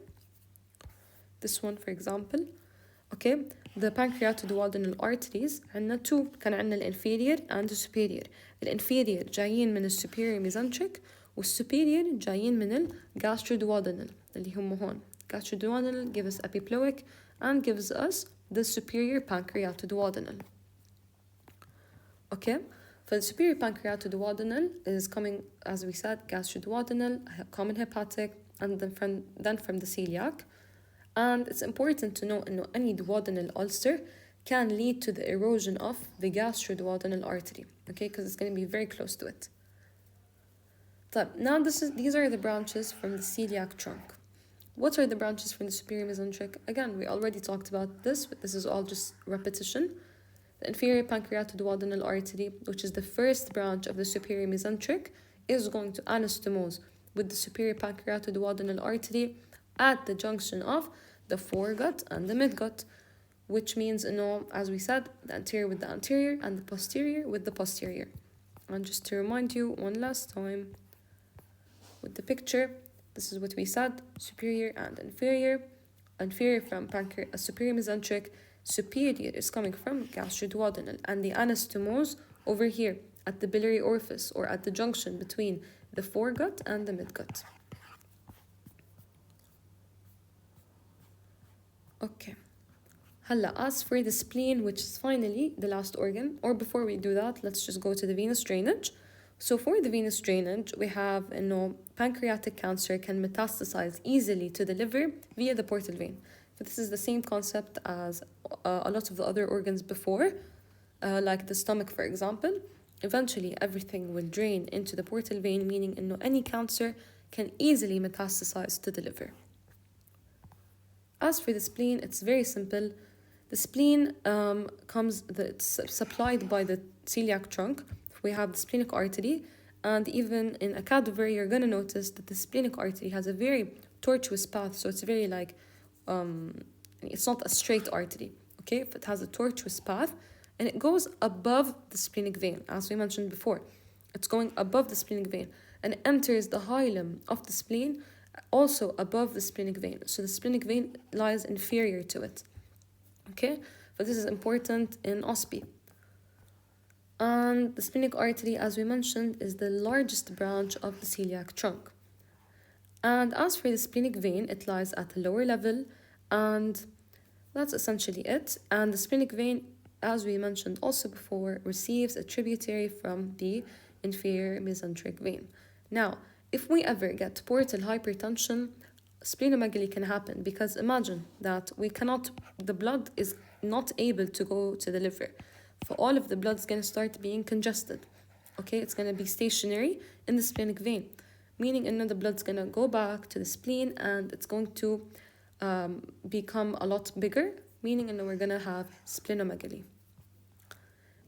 [SPEAKER 1] This one, for example. Okay, the pancreatoduodenal arteries عندنا two. كان عندنا الانفيريور and the superior. الانفيريور جايين من السوبيريور ميزنتريك والسوبيريور جايين من الجاستروduodenal اللي هم هون. Gastroduodenal gives us epiploic and gives us the superior pancreatoduodenal. Okay, for the superior pancreatoduodenal is coming, as we said, gastroduodenal, common hepatic, and then from the celiac. And it's important to know that any duodenal ulcer can lead to the erosion of the gastroduodenal artery, okay, because it's going to be very close to it. Now these are the branches from the celiac trunk. What are the branches from the superior mesenteric? Again, we already talked about this, but this is all just repetition. The inferior pancreatoduodenal artery, which is the first branch of the superior mesenteric, is going to anastomose with the superior pancreatoduodenal artery at the junction of the foregut and the midgut, which means, as we said, the anterior with the anterior and the posterior with the posterior. And just to remind you one last time with the picture, this is what we said: superior and inferior. Inferior from superior mesenteric, superior is coming from gastroduodenal, and the anastomose over here at the biliary orifice or at the junction between the foregut and the midgut. Okay. As for the spleen, which is finally the last organ, or before we do that, let's just go to the venous drainage. So for the venous drainage, we have, pancreatic cancer can metastasize easily to the liver via the portal vein. So this is the same concept as a lot of the other organs before, like the stomach, for example. Eventually, everything will drain into the portal vein, meaning any cancer can easily metastasize to the liver. As for the spleen, it's very simple. The spleen it's supplied by the celiac trunk. We have the splenic artery, and even in a cadaver, you're going to notice that the splenic artery has a very tortuous path, so it's very it's not a straight artery, okay? If it has a tortuous path, and it goes above the splenic vein, as we mentioned before. It's going above the splenic vein and enters the hilum of the spleen, also above the splenic vein. So the splenic vein lies inferior to it, okay? But this is important in OSPE. And the splenic artery, as we mentioned, is the largest branch of the celiac trunk. And as for the splenic vein, it lies at the lower level, and that's essentially it. And the splenic vein, as we mentioned also before, receives a tributary from the inferior mesenteric vein. Now, if we ever get portal hypertension, splenomegaly can happen, because imagine that the blood is not able to go to the liver. For all of the blood is going to start being congested, okay? It's going to be stationary in the splenic vein, meaning the blood's going to go back to the spleen and it's going to become a lot bigger, meaning we're going to have splenomegaly.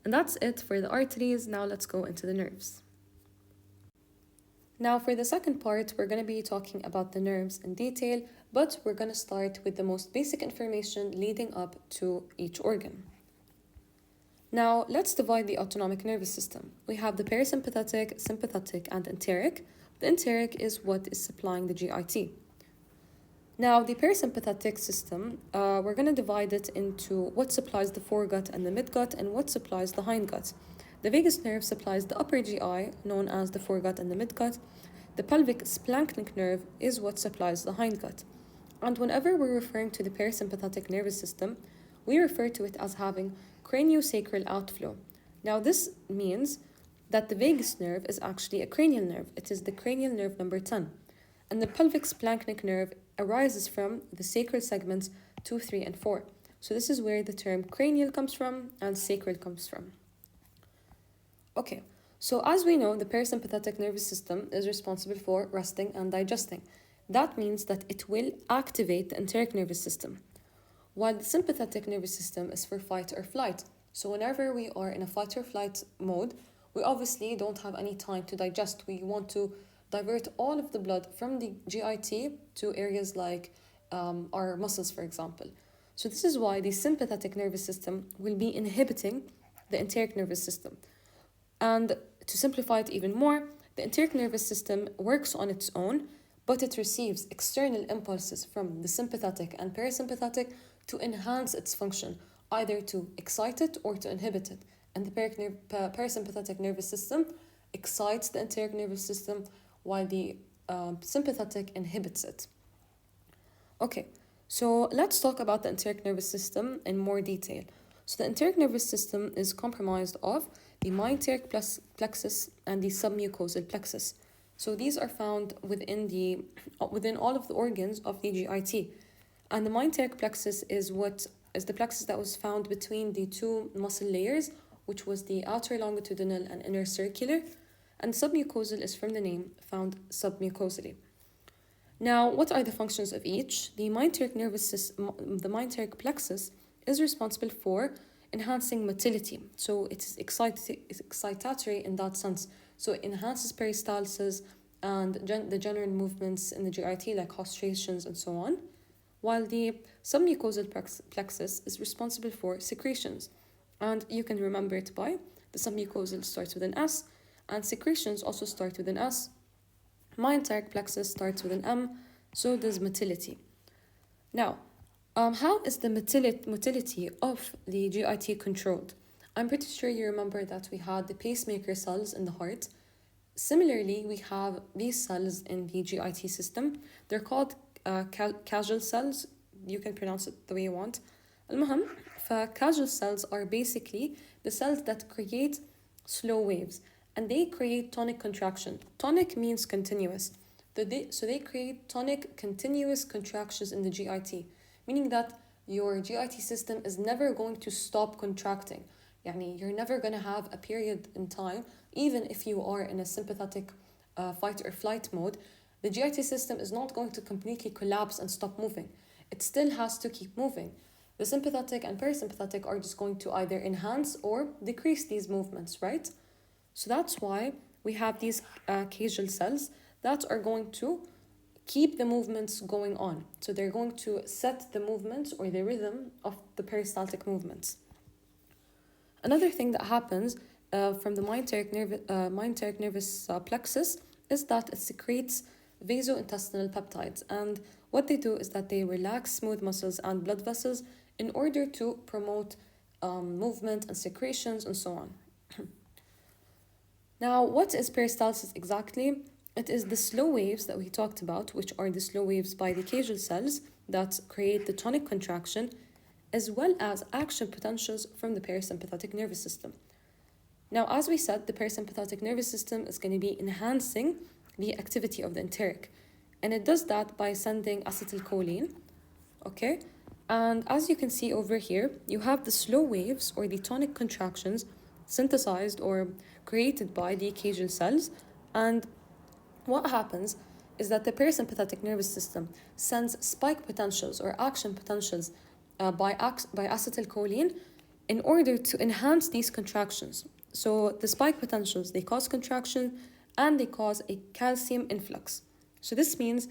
[SPEAKER 1] And that's it for the arteries. Now let's go into the nerves. Now for the second part, we're going to be talking about the nerves in detail, but we're going to start with the most basic information leading up to each organ. Now, let's divide the autonomic nervous system. We have the parasympathetic, sympathetic, and enteric. The enteric is what is supplying the GIT. Now, the parasympathetic system, we're going to divide it into what supplies the foregut and the midgut and what supplies the hindgut. The vagus nerve supplies the upper GI, known as the foregut and the midgut. The pelvic splanchnic nerve is what supplies the hindgut. And whenever we're referring to the parasympathetic nervous system, we refer to it as having craniosacral outflow. Now, this means that the vagus nerve is actually a cranial nerve. It is the cranial nerve number 10. And the pelvic splanchnic nerve arises from the sacral segments 2, 3, and 4. So this is where the term cranial comes from and sacral comes from. Okay, so as we know, the parasympathetic nervous system is responsible for resting and digesting. That means that it will activate the enteric nervous system, while the sympathetic nervous system is for fight or flight. So whenever we are in a fight or flight mode, we obviously don't have any time to digest. We want to divert all of the blood from the GIT to areas like our muscles, for example. So this is why the sympathetic nervous system will be inhibiting the enteric nervous system. And to simplify it even more, the enteric nervous system works on its own, but it receives external impulses from the sympathetic and parasympathetic to enhance its function, either to excite it or to inhibit it. And the parasympathetic nervous system excites the enteric nervous system, while the sympathetic inhibits it. Okay, so let's talk about the enteric nervous system in more detail. So the enteric nervous system is comprised of the myenteric plexus and the submucosal plexus. So these are found within all of the organs of the GIT. And the myenteric plexus is the plexus that was found between the two muscle layers, which was the outer longitudinal and inner circular. And submucosal is from the name, found submucosally. Now, what are the functions of each? The myenteric nervous system, the myenteric plexus is responsible for enhancing motility. So it is excitatory in that sense. So it enhances peristalsis and the general movements in the GIT, like hostrations and so on. While the submucosal plexus is responsible for secretions. And you can remember it by the submucosal starts with an S, and secretions also start with an S. Myenteric plexus starts with an M, so does motility. Now, how is the motility of the GIT controlled? I'm pretty sure you remember that we had the pacemaker cells in the heart. Similarly, we have these cells in the GIT system. They're called causal cells. You can pronounce it the way you want. المهم, causal cells are basically the cells that create slow waves, and they create tonic contraction. Tonic means continuous. So they create tonic continuous contractions in the GIT, meaning that your GIT system is never going to stop contracting. Yani you're never going to have a period in time, even if you are in a sympathetic fight or flight mode, the GIT system is not going to completely collapse and stop moving. It still has to keep moving. The sympathetic and parasympathetic are just going to either enhance or decrease these movements, right? So that's why we have these causal cells that are going to keep the movements going on. So they're going to set the movements or the rhythm of the peristaltic movements. Another thing that happens from the myenteric nervous plexus is that it secretes vasointestinal peptides. And what they do is that they relax smooth muscles and blood vessels in order to promote movement and secretions and so on. Now, what is peristalsis exactly? It is the slow waves that we talked about, which are the slow waves by the causal cells that create the tonic contraction, as well as action potentials from the parasympathetic nervous system. Now, as we said, the parasympathetic nervous system is going to be enhancing the activity of the enteric, and it does that by sending acetylcholine, okay? And as you can see over here, you have the slow waves or the tonic contractions synthesized or created by the causal cells. And what happens is that the parasympathetic nervous system sends spike potentials or action potentials by acetylcholine in order to enhance these contractions. So the spike potentials, they cause contraction and they cause a calcium influx. So this means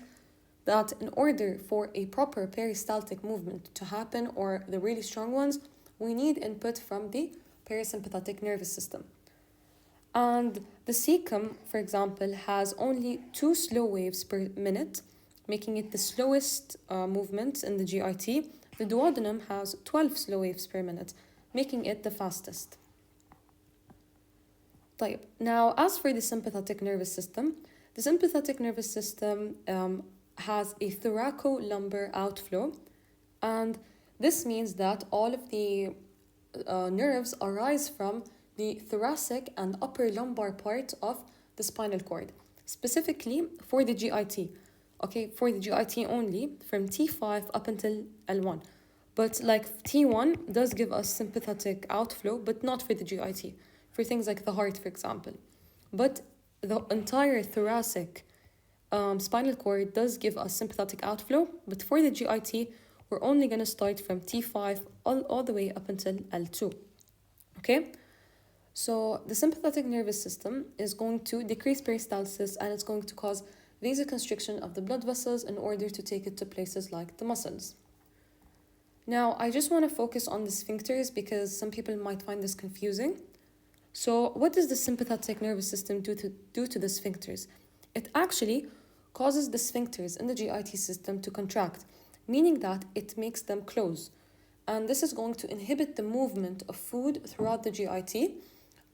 [SPEAKER 1] that in order for a proper peristaltic movement to happen, or the really strong ones, we need input from the parasympathetic nervous system. And the cecum, for example, has only 2 slow waves per minute, making it the slowest movement in the GIT. The duodenum has 12 slow waves per minute, making it the fastest. طيب. Now, as for the sympathetic nervous system, the sympathetic nervous system has a thoracolumbar outflow, and this means that all of the nerves arise from the thoracic and upper lumbar part of the spinal cord, specifically for the GIT. Okay, for the GIT only, from T5 up until L1. But like T1 does give us sympathetic outflow, but not for the GIT, for things like the heart, for example. But the entire thoracic spinal cord does give us sympathetic outflow, but for the GIT, we're only going to start from T5 all the way up until L2. Okay? So the sympathetic nervous system is going to decrease peristalsis, and it's going to cause vasoconstriction of the blood vessels in order to take it to places like the muscles. Now, I just want to focus on the sphincters because some people might find this confusing. So what does the sympathetic nervous system do to the sphincters? It actually causes the sphincters in the GIT system to contract, meaning that it makes them close. and this is going to inhibit the movement of food throughout the GIT.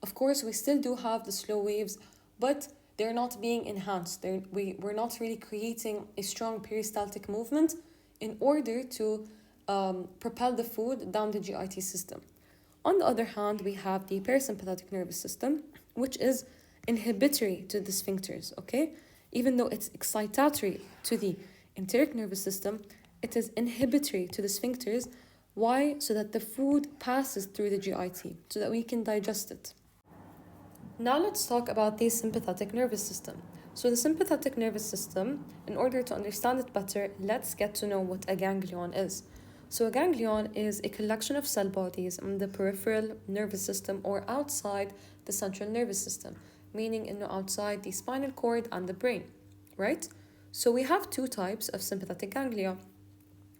[SPEAKER 1] Of course, we still do have the slow waves, but they're not being enhanced. We're not really creating a strong peristaltic movement in order to propel the food down the GIT system. On the other hand, we have the parasympathetic nervous system, which is inhibitory to the sphincters, okay? Even though it's excitatory to the enteric nervous system, it is inhibitory to the sphincters. Why? So that the food passes through the GIT, so that we can digest it. Now let's talk about the sympathetic nervous system. So the sympathetic nervous system, in order to understand it better, let's get to know what a ganglion is. So a ganglion is a collection of cell bodies in the peripheral nervous system or outside the central nervous system, meaning outside the spinal cord and the brain, right? So we have two types of sympathetic ganglia.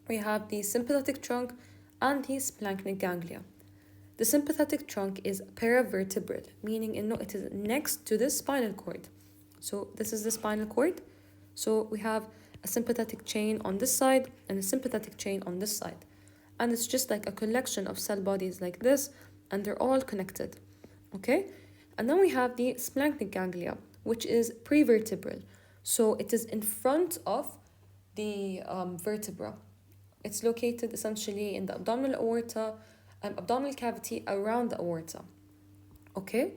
[SPEAKER 1] We have the sympathetic trunk and the splanchnic ganglia. The sympathetic trunk is paravertebral, meaning it is next to the spinal cord. So this is the spinal cord. So we have a sympathetic chain on this side and a sympathetic chain on this side. And it's just like a collection of cell bodies like this, and they're all connected, okay? And then we have the splanchnic ganglia, which is prevertebral. So it is in front of the vertebra. It's located essentially in the abdominal aorta, abdominal cavity around the aorta, okay?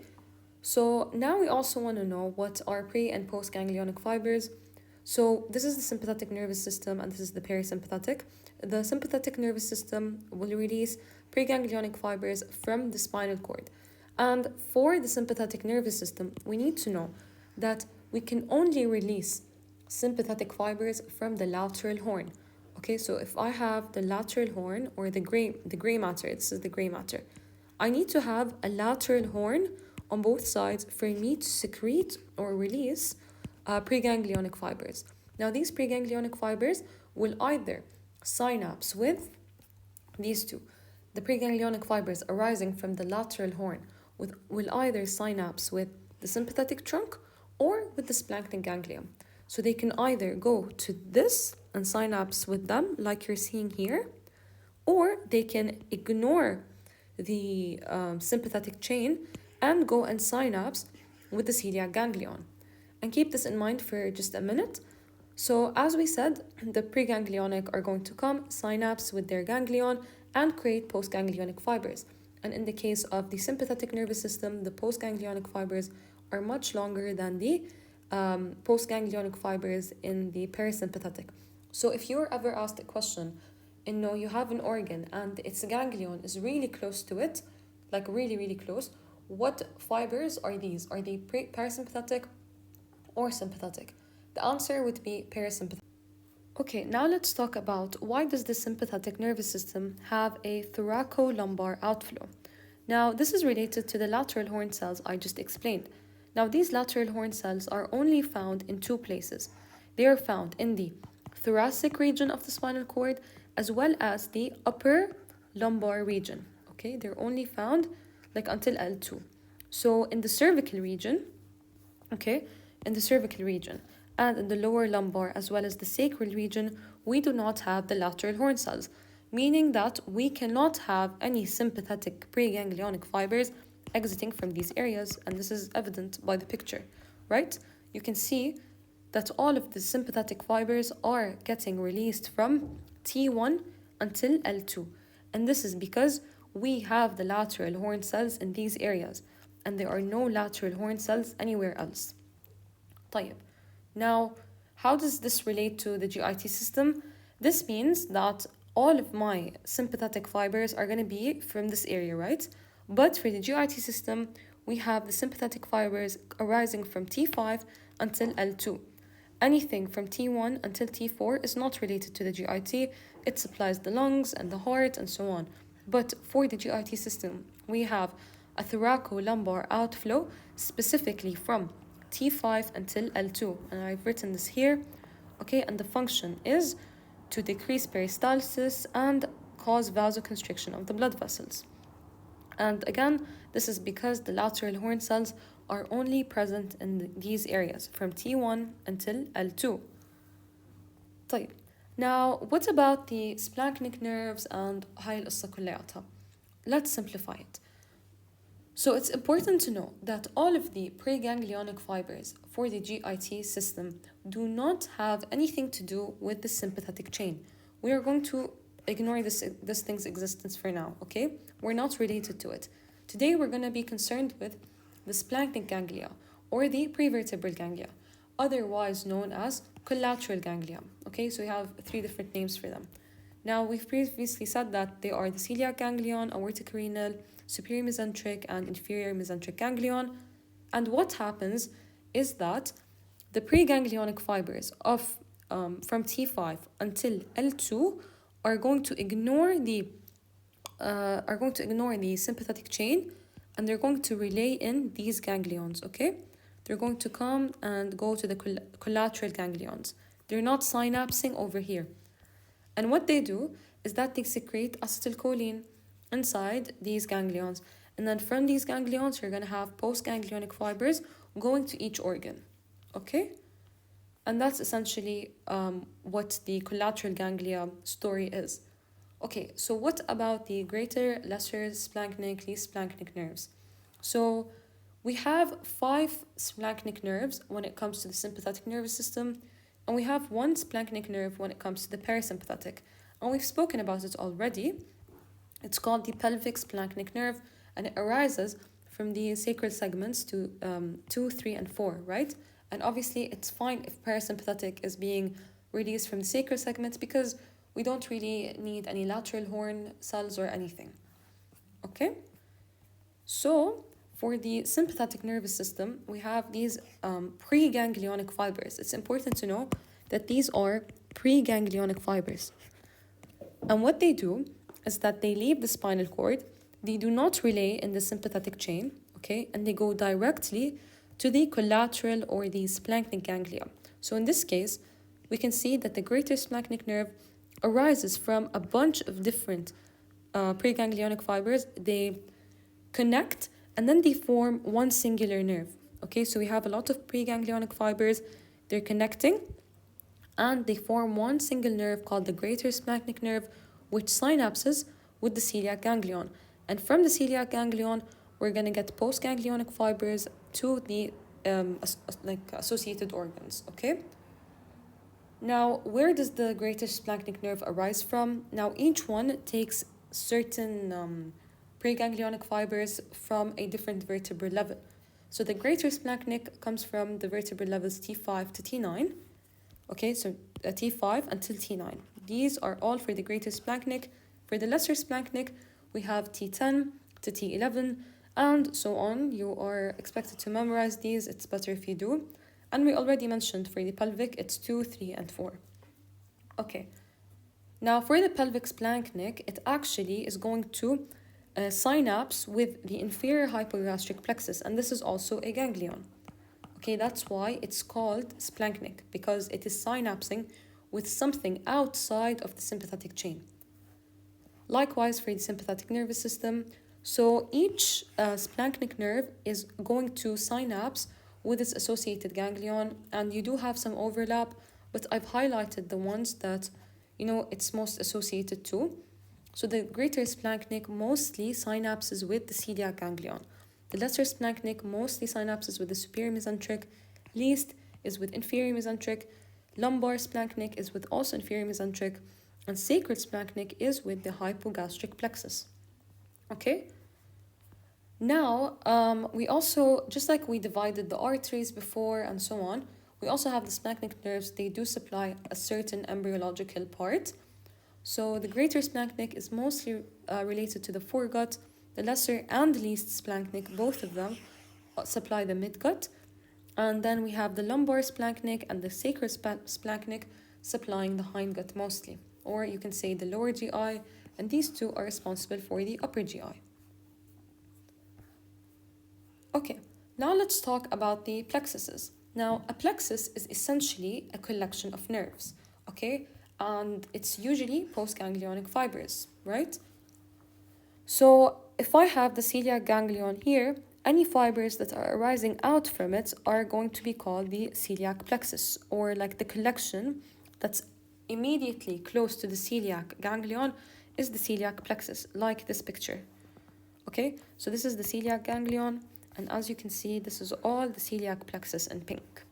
[SPEAKER 1] So now we also want to know what are pre- and post-ganglionic fibers. So this is the sympathetic nervous system and this is the parasympathetic. The sympathetic nervous system will release preganglionic fibers from the spinal cord. And for the sympathetic nervous system, we need to know that we can only release sympathetic fibers from the lateral horn. Okay, so if I have the lateral horn or the gray matter, this is the gray matter, I need to have a lateral horn on both sides for me to secrete or release preganglionic fibers. Now, these preganglionic fibers will either synapse with these two. The preganglionic fibers arising from the lateral horn will either synapse with the sympathetic trunk or with the splanchnic ganglion. So they can either go to this and synapse with them, like you're seeing here, or they can ignore the sympathetic chain and go and synapse with the celiac ganglion. And keep this in mind for just a minute. So as we said, the preganglionic are going to come, synapse with their ganglion, and create postganglionic fibers. And in the case of the sympathetic nervous system, the postganglionic fibers are much longer than the postganglionic fibers in the parasympathetic. So if you're ever asked a question, you have an organ and its ganglion is really close to it, like really, really close, what fibers are these? Are they parasympathetic or sympathetic? The answer would be parasympathetic. Okay, now let's talk about why does the sympathetic nervous system have a thoracolumbar outflow. Now, this is related to the lateral horn cells I just explained. Now, these lateral horn cells are only found in two places. They are found in the thoracic region of the spinal cord as well as the upper lumbar region. Okay, they're only found until L2. So in the cervical region, and in the lower lumbar as well as the sacral region, we do not have the lateral horn cells, meaning that we cannot have any sympathetic preganglionic fibers exiting from these areas, and this is evident by the picture, right? You can see that all of the sympathetic fibers are getting released from T1 until L2, and this is because we have the lateral horn cells in these areas, and there are no lateral horn cells anywhere else. طيب. Now, how does this relate to the GIT system? This means that all of my sympathetic fibers are going to be from this area, right? But for the GIT system, we have the sympathetic fibers arising from T5 until L2. Anything from T1 until T4 is not related to the GIT. It supplies the lungs and the heart and so on. But for the GIT system, we have a thoracolumbar outflow specifically from T5 until L2. And I've written this here. Okay, and the function is to decrease peristalsis and cause vasoconstriction of the blood vessels. And again, this is because the lateral horn cells are only present in these areas from T1 until L2. طيب. Now, what about the splanchnic nerves and هاي القصة كلياتها? Let's simplify it. So it's important to know that all of the preganglionic fibers for the GIT system do not have anything to do with the sympathetic chain. We are going to ignore this thing's existence for now, okay? We're not related to it. Today we're going to be concerned with the splanchnic ganglia or the prevertebral ganglia, otherwise known as collateral ganglia, okay? So we have three different names for them. Now, we've previously said that they are the celiac ganglion, aortocarinal, superior mesenteric, and inferior mesenteric ganglion. And what happens is that the preganglionic fibers of from T5 until L2 are going to ignore the sympathetic chain, and they're going to relay in these ganglions. Okay, they're going to come and go to the collateral ganglions. They're not synapsing over here. And what they do is that they secrete acetylcholine inside these ganglions. And then from these ganglions, you're going to have postganglionic fibers going to each organ. Okay? And that's essentially what the collateral ganglia story is. Okay, so what about the greater, lesser splanchnic, least splanchnic nerves? So we have 5 splanchnic nerves when it comes to the sympathetic nervous system, and we have 1 splanchnic nerve when it comes to the parasympathetic. And we've spoken about it already. It's called the pelvic splanchnic nerve, and it arises from the sacral segments to 2, 3, and 4, right? And obviously, it's fine if parasympathetic is being released from the sacral segments because we don't really need any lateral horn cells or anything. Okay? So, for the sympathetic nervous system, we have these preganglionic fibers. It's important to know that these are preganglionic fibers. And what they do is that they leave the spinal cord, they do not relay in the sympathetic chain, okay, and they go directly to the collateral or the splanchnic ganglia. So in this case, we can see that the greater splanchnic nerve arises from a bunch of different preganglionic fibers. They connect and then they form one singular nerve. Okay, so we have a lot of preganglionic fibers, they're connecting, and they form one single nerve called the greater splanchnic nerve, which synapses with the celiac ganglion. And from the celiac ganglion, we're going to get postganglionic fibers to the associated organs, okay? Now, where does the greater splanchnic nerve arise from? Now, each one takes certain preganglionic fibers from a different vertebral level. So the greater splanchnic comes from the vertebral levels T5 to T9. Okay, so T5 until T9. These are all for the greater splanchnic. For the lesser splanchnic, we have T10 to T11 and so on. You are expected to memorize these. It's better if you do. And we already mentioned for the pelvic, it's 2, 3, and 4. Okay. Now for the pelvic splanchnic, it actually is going to synapse with the inferior hypogastric plexus, and this is also a ganglion. Okay, that's why it's called splanchnic, because it is synapsing with something outside of the sympathetic chain. Likewise for the sympathetic nervous system, so each splanchnic nerve is going to synapse with its associated ganglion, and you do have some overlap, but I've highlighted the ones that, it's most associated to. So the greater splanchnic mostly synapses with the celiac ganglion. The lesser splanchnic mostly synapses with the superior mesenteric, least is with inferior mesenteric, lumbar splanchnic is with also inferior mesenteric, and sacral splanchnic is with the hypogastric plexus. Okay? Now, we also, just like we divided the arteries before and so on, we also have the splanchnic nerves. They do supply a certain embryological part. So the greater splanchnic is mostly related to the foregut. The lesser and least splanchnic, both of them, supply the midgut. And then we have the lumbar splanchnic and the sacral splanchnic supplying the hindgut mostly. Or you can say the lower GI, and these two are responsible for the upper GI. Okay, now let's talk about the plexuses. Now, a plexus is essentially a collection of nerves, okay? And it's usually postganglionic fibers, right? So if I have the celiac ganglion here, any fibers that are arising out from it are going to be called the celiac plexus, or like the collection that's immediately close to the celiac ganglion is the celiac plexus, like this picture. Okay, so this is the celiac ganglion, and as you can see, this is all the celiac plexus in pink.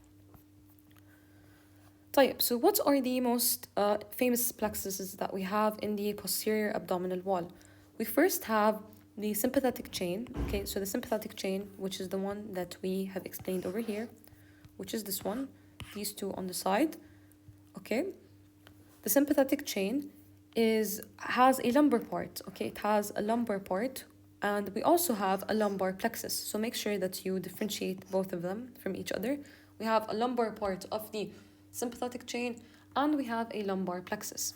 [SPEAKER 1] طيب, so what are the most famous plexuses that we have in the posterior abdominal wall? We first have the sympathetic chain. Okay, so the sympathetic chain, which is the one that we have explained over here, which is this one, these two on the side. Okay, the sympathetic chain has a lumbar part. Okay, it has a lumbar part, and we also have a lumbar plexus. So make sure that you differentiate both of them from each other. We have a lumbar part of the sympathetic chain, and we have a lumbar plexus.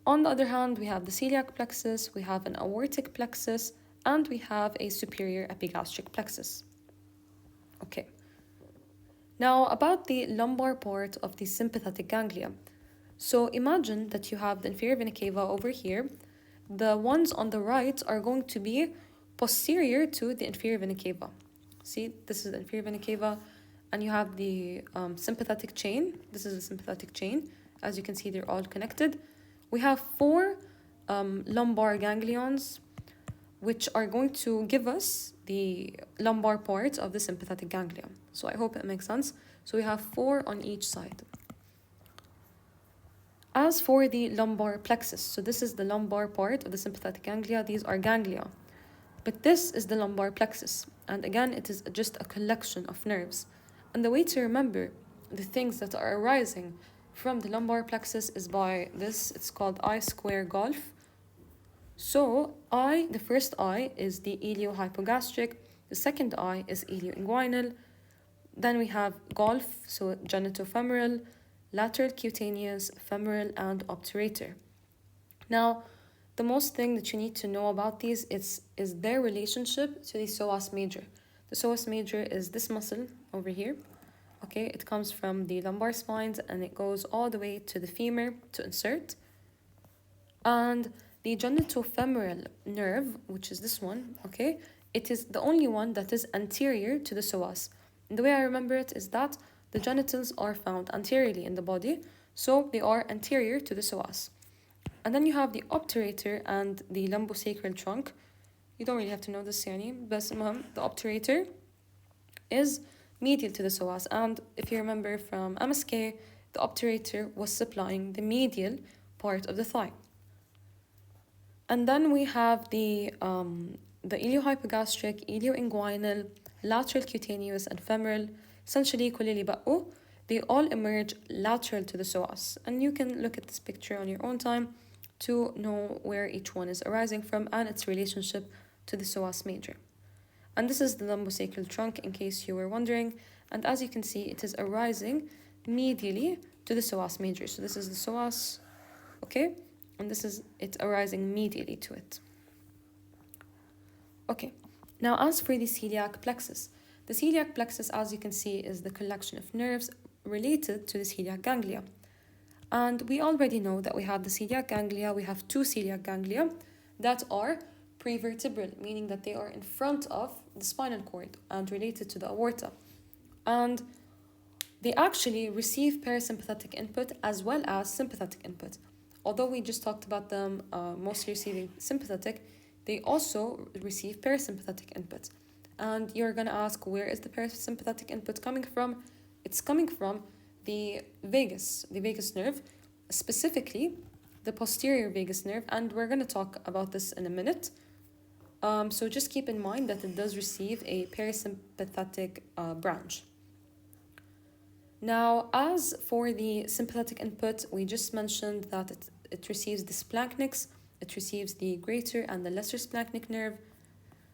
[SPEAKER 1] On the other hand, we have the celiac plexus, we have an aortic plexus, and we have a superior epigastric plexus. Okay. Now, about the lumbar part of the sympathetic ganglia. So imagine that you have the inferior vena cava over here. The ones on the right are going to be posterior to the inferior vena cava. See, this is the inferior vena cava, and you have the sympathetic chain. This is the sympathetic chain. As you can see, they're all connected. We have 4 lumbar ganglions, which are going to give us the lumbar part of the sympathetic ganglia. So I hope it makes sense. So we have 4 on each side. As for the lumbar plexus, so this is the lumbar part of the sympathetic ganglia. These are ganglia. But this is the lumbar plexus. And again, it is just a collection of nerves. And the way to remember the things that are arising from the lumbar plexus is by this. It's called I-square golf. So the first I is the iliohypogastric. The second I is ilioinguinal. Then we have golf, so genitofemoral, lateral cutaneous, femoral, and obturator. Now, the most thing that you need to know about these is their relationship to the psoas major. The psoas major is this muscle over here. Okay, it comes from the lumbar spines and it goes all the way to the femur to insert. And the genitofemoral nerve, which is this one, okay, it is the only one that is anterior to the psoas. And the way I remember it is that the genitals are found anteriorly in the body, so they are anterior to the psoas. And then you have the obturator and the lumbosacral trunk. You don't really have to know this, يعني, بس المهم, the obturator is medial to the psoas. And if you remember from MSK, the obturator was supplying the medial part of the thigh. And then we have the iliohypogastric, ilioinguinal, lateral cutaneous, and femoral. Essentially, كل اللي بقوا, they all emerge lateral to the psoas. And you can look at this picture on your own time to know where each one is arising from and its relationship to the psoas major. And this is the lumbosacral trunk, in case you were wondering. And as you can see, it is arising medially to the psoas major. So this is the psoas, okay? And this is it arising medially to it. Okay, now as for the celiac plexus. The celiac plexus, as you can see, is the collection of nerves related to the celiac ganglia. And we already know that we have the celiac ganglia. We have 2 celiac ganglia that are prevertebral, meaning that they are in front of the spinal cord and related to the aorta. And they actually receive parasympathetic input as well as sympathetic input. Although we just talked about them mostly receiving sympathetic, they also receive parasympathetic input. And you're going to ask, where is the parasympathetic input coming from? It's coming from the vagus nerve, specifically the posterior vagus nerve, and we're going to talk about this in a minute. So just keep in mind that it does receive a parasympathetic branch. Now, as for the sympathetic input, we just mentioned that it receives the splanchnics, it receives the greater and the lesser splanchnic nerve.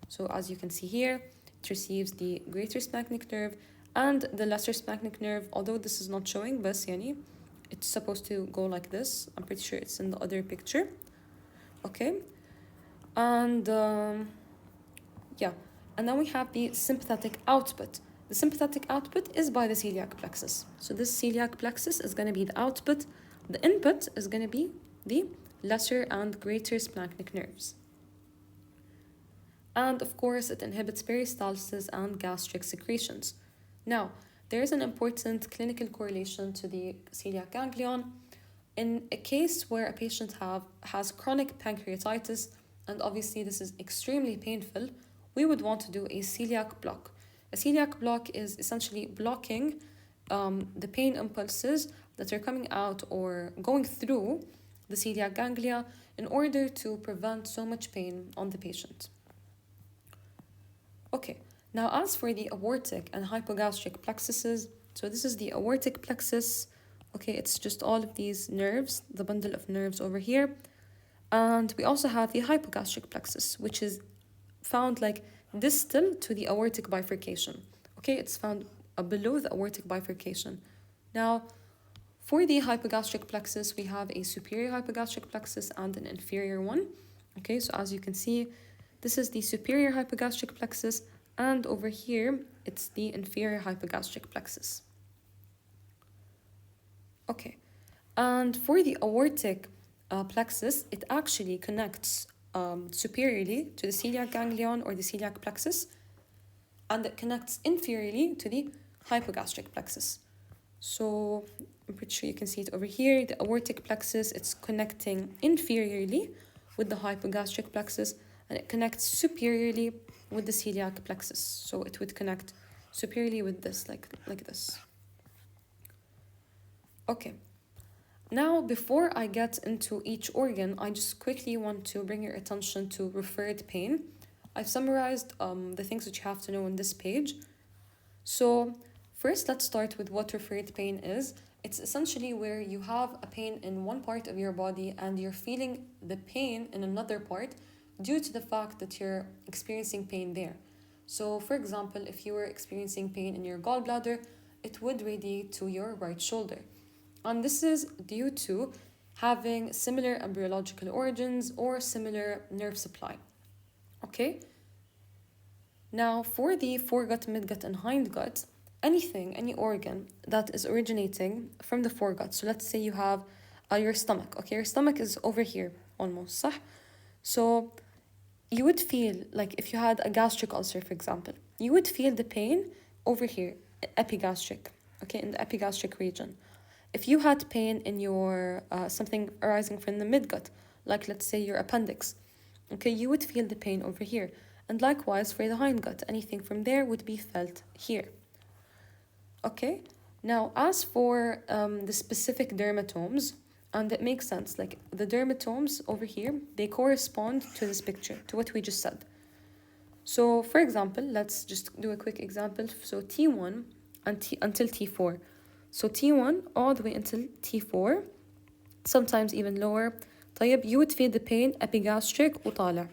[SPEAKER 1] So as you can see here, it receives the greater splanchnic nerve and the lesser splanchnic nerve, although this is not showing, but yani, it's supposed to go like this. I'm pretty sure it's in the other picture. Okay. And yeah, and then we have the sympathetic output. The sympathetic output is by the celiac plexus. So this celiac plexus is going to be the output. The input is going to be the lesser and greater splanchnic nerves. And of course, it inhibits peristalsis and gastric secretions. Now, there is an important clinical correlation to the celiac ganglion. In a case where a patient has chronic pancreatitis, and obviously this is extremely painful, we would want to do a celiac block. A celiac block is essentially blocking the pain impulses that are coming out or going through the celiac ganglia in order to prevent so much pain on the patient. Okay, now as for the aortic and hypogastric plexuses, so this is the aortic plexus. Okay, it's just all of these nerves, the bundle of nerves over here. And we also have the hypogastric plexus, which is found like distal to the aortic bifurcation. Okay, it's found below the aortic bifurcation. Now, for the hypogastric plexus, we have a superior hypogastric plexus and an inferior one. Okay, so as you can see, this is the superior hypogastric plexus, and over here, it's the inferior hypogastric plexus. Okay, and for the aortic plexus, it actually connects superiorly to the celiac ganglion or the celiac plexus, and it connects inferiorly to the hypogastric plexus. So I'm pretty sure you can see it over here. The aortic plexus, it's connecting inferiorly with the hypogastric plexus, and it connects superiorly with the celiac plexus. So it would connect superiorly with this, like this. Okay. Now, before I get into each organ, I just quickly want to bring your attention to referred pain. I've summarized the things that you have to know on this page. So first, let's start with what referred pain is. It's essentially where you have a pain in one part of your body and you're feeling the pain in another part due to the fact that you're experiencing pain there. So for example, if you were experiencing pain in your gallbladder, it would radiate to your right shoulder. And this is due to having similar embryological origins or similar nerve supply. Okay? Now, for the foregut, midgut, and hindgut, any organ that is originating from the foregut. So let's say you have your stomach. Okay, your stomach is over here almost, صح? So you would feel like if you had a gastric ulcer, for example, you would feel the pain over here, epigastric, okay, in the epigastric region. If you had pain in your something arising from the midgut, like let's say your appendix, okay, you would feel the pain over here. And likewise for the hindgut, anything from there would be felt here. Okay, now as for the specific dermatomes, and it makes sense, like the dermatomes over here, they correspond to this picture, to what we just said. So for example, let's just do a quick example. So T1 until T4. So T1 all the way until T4, sometimes even lower. طيب, you would feel the pain epigastric وطالع,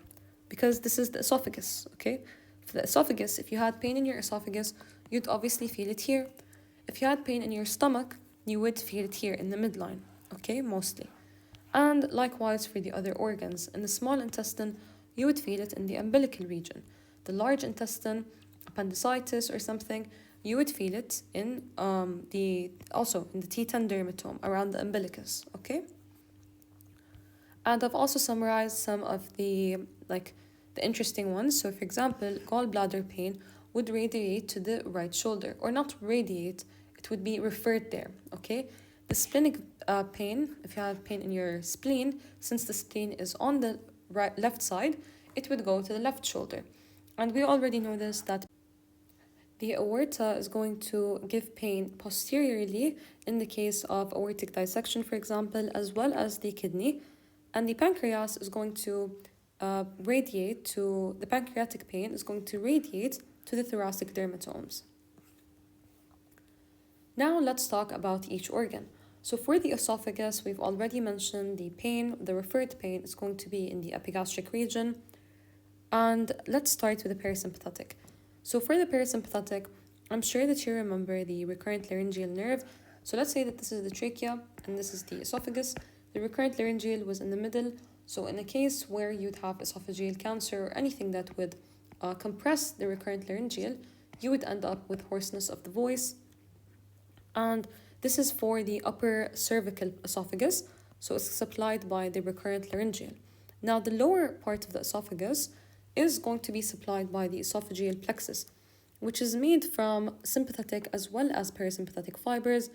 [SPEAKER 1] because this is the esophagus, okay? For the esophagus, if you had pain in your esophagus, you'd obviously feel it here. If you had pain in your stomach, you would feel it here in the midline, okay, mostly. And likewise for the other organs. In the small intestine, you would feel it in the umbilical region. The large intestine, appendicitis or something, you would feel it in also in the T10 dermatome around the umbilicus, okay? And I've also summarized some of the interesting ones. So for example, gallbladder pain would radiate to the right shoulder, or not radiate, it would be referred there, okay? The splenic pain, if you have pain in your spleen, since the spleen is on the left side, it would go to the left shoulder. And we already know this, that the aorta is going to give pain posteriorly in the case of aortic dissection, for example, as well as the kidney. And the pancreas is going to the pancreatic pain is going to radiate to the thoracic dermatomes. Now let's talk about each organ. So for the esophagus, we've already mentioned the pain. The referred pain is going to be in the epigastric region. And let's start with the parasympathetic. So for the parasympathetic, I'm sure that you remember the recurrent laryngeal nerve. So let's say that this is the trachea and this is the esophagus. The recurrent laryngeal was in the middle. So in a case where you'd have esophageal cancer or anything that would compress the recurrent laryngeal, you would end up with hoarseness of the voice. And this is for the upper cervical esophagus. So it's supplied by the recurrent laryngeal. Now the lower part of the esophagus is going to be supplied by the esophageal plexus, which is made from sympathetic as well as parasympathetic fibers.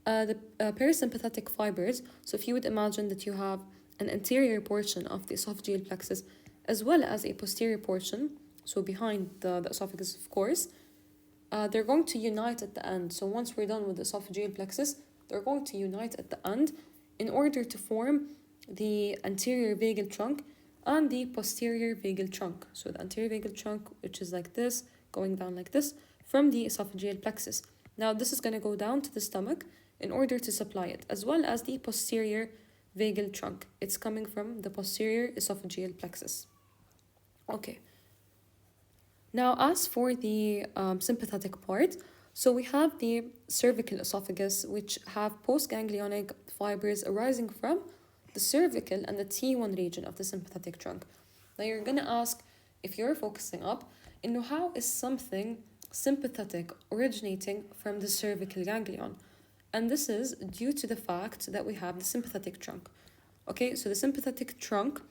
[SPEAKER 1] the parasympathetic fibers. So if you would imagine that you have an anterior portion of the esophageal plexus as well as a posterior portion, so behind the esophagus, of course, they're going to unite at the end. So once we're done with the esophageal plexus, they're going to unite at the end in order to form the anterior vagal trunk and the posterior vagal trunk. So the anterior vagal trunk, which is like this, going down like this, from the esophageal plexus. Now this is going to go down to the stomach in order to supply it, as well as the posterior vagal trunk. It's coming from the posterior esophageal plexus. Okay. Now, as for the sympathetic part, so we have the cervical esophagus, which have postganglionic fibers arising from the cervical and the T1 region of the sympathetic trunk. Now, you're going to ask, if you're focusing up, how is something sympathetic originating from the cervical ganglion? And this is due to the fact that we have the sympathetic trunk. Okay, so the sympathetic trunk,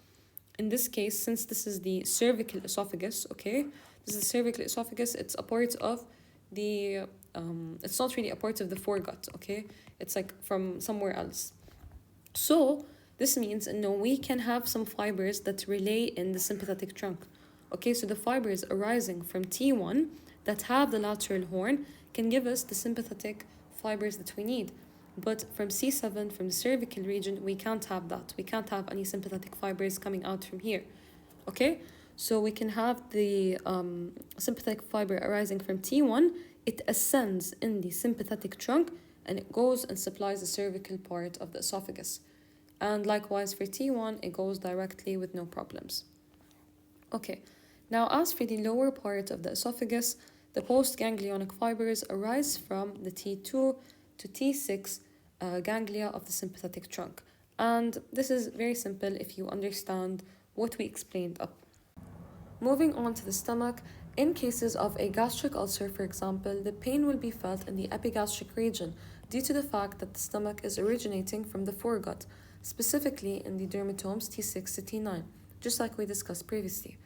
[SPEAKER 1] in this case, since this is the cervical esophagus, okay, this is the cervical esophagus, it's a part of the, it's not really a part of the foregut, okay? It's like from somewhere else. So this means, we can have some fibers that relay in the sympathetic trunk. Okay, so the fibers arising from T1 that have the lateral horn can give us the sympathetic fibers that we need. But from C7, from the cervical region, we can't have that. We can't have any sympathetic fibers coming out from here. Okay, so we can have the sympathetic fiber arising from T1. It ascends in the sympathetic trunk and it goes and supplies the cervical part of the esophagus. And likewise for T1, it goes directly with no problems. Okay, now as for the lower part of the esophagus, the postganglionic fibers arise from the T2 to T6 ganglia of the sympathetic trunk. And this is very simple if you understand what we explained up. Moving on to the stomach, in cases of a gastric ulcer, for example, the pain will be felt in the epigastric region due to the fact that the stomach is originating from the foregut, specifically in the dermatomes T6 to T9, just like we discussed previously.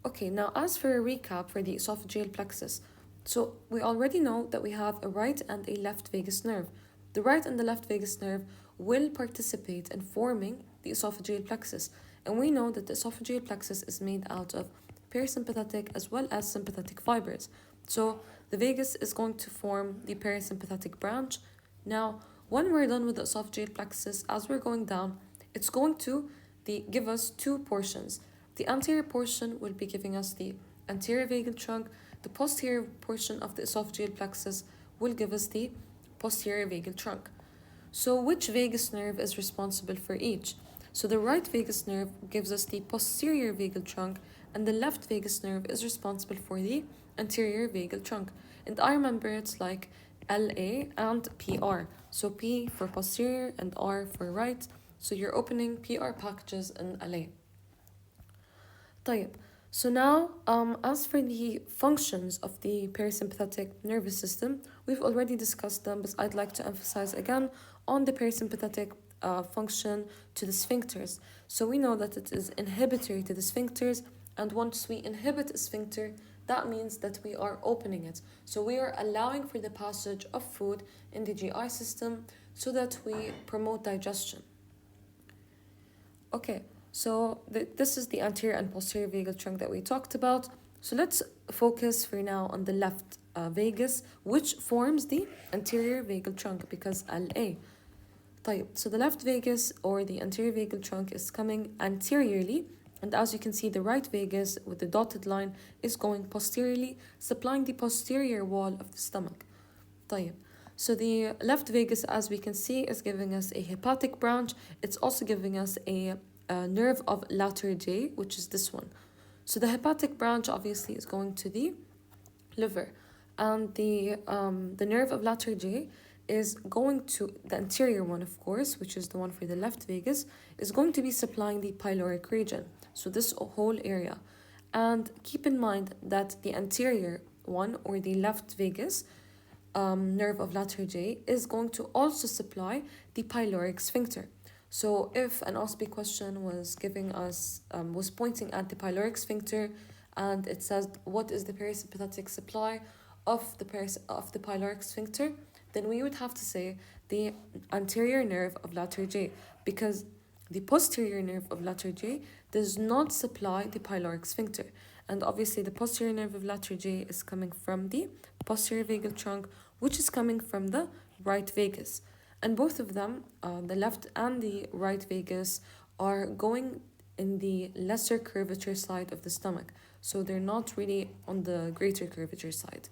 [SPEAKER 1] Okay, now as for a recap for the esophageal plexus, so we already know that we have a right and a left vagus nerve. The right and the left vagus nerve will participate in forming the esophageal plexus, and we know that the esophageal plexus is made out of parasympathetic as well as sympathetic fibers. So the vagus is going to form the parasympathetic branch. Now, when we're done with the esophageal plexus, as we're going down, it's going to give us two portions. The anterior portion will be giving us the anterior vagal trunk. The posterior portion of the esophageal plexus will give us the posterior vagal trunk. So which vagus nerve is responsible for each? So the right vagus nerve gives us the posterior vagal trunk, and the left vagus nerve is responsible for the anterior vagal trunk. And I remember it's like LA and PR. So P for posterior and R for right. So you're opening PR packages in LA. طيب. So now, as for the functions of the parasympathetic nervous system, we've already discussed them, but I'd like to emphasize again on the parasympathetic function to the sphincters. So we know that it is inhibitory to the sphincters, and once we inhibit a sphincter, that means that we are opening it. So we are allowing for the passage of food in the GI system so that we promote digestion. Okay. So this is the anterior and posterior vagal trunk that we talked about. So let's focus for now on the left vagus, which forms the anterior vagal trunk because LA. طيب. So the left vagus or the anterior vagal trunk is coming anteriorly, and as you can see, the right vagus with the dotted line is going posteriorly, supplying the posterior wall of the stomach. طيب. So the left vagus, as we can see, is giving us a hepatic branch. It's also giving us a nerve of Latter-J, which is this one. So the hepatic branch obviously is going to the liver, and the nerve of Latter-J is going to the anterior one, of course, which is the one for the left vagus, is going to be supplying the pyloric region, so this whole area. And keep in mind that the anterior one, or the left vagus nerve of Latter-J, is going to also supply the pyloric sphincter. So if an OSPE question was giving us, was pointing at the pyloric sphincter, and it says what is the parasympathetic supply of the pyloric sphincter, then we would have to say the anterior nerve of letter J, because the posterior nerve of letter J does not supply the pyloric sphincter. And obviously the posterior nerve of letter J is coming from the posterior vagal trunk, which is coming from the right vagus. And both of them, the left and the right vagus, are going in the lesser curvature side of the stomach. So they're not really on the greater curvature side.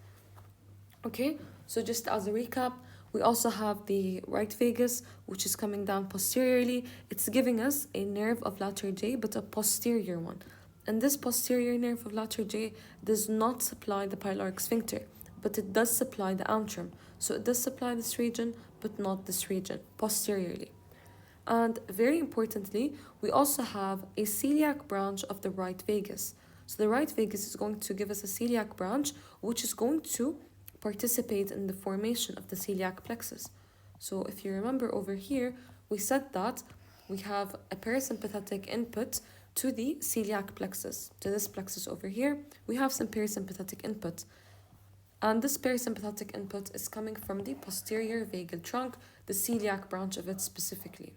[SPEAKER 1] Okay, so just as a recap, we also have the right vagus, which is coming down posteriorly. It's giving us a nerve of letter J, but a posterior one. And this posterior nerve of letter J does not supply the pyloric sphincter, but it does supply the antrum. So it does supply this region, but not this region, posteriorly. And very importantly, we also have a celiac branch of the right vagus. So the right vagus is going to give us a celiac branch, which is going to participate in the formation of the celiac plexus. So if you remember over here, we said that we have a parasympathetic input to the celiac plexus, to this plexus over here. We have some parasympathetic input. And this parasympathetic input is coming from the posterior vagal trunk, the celiac branch of it specifically.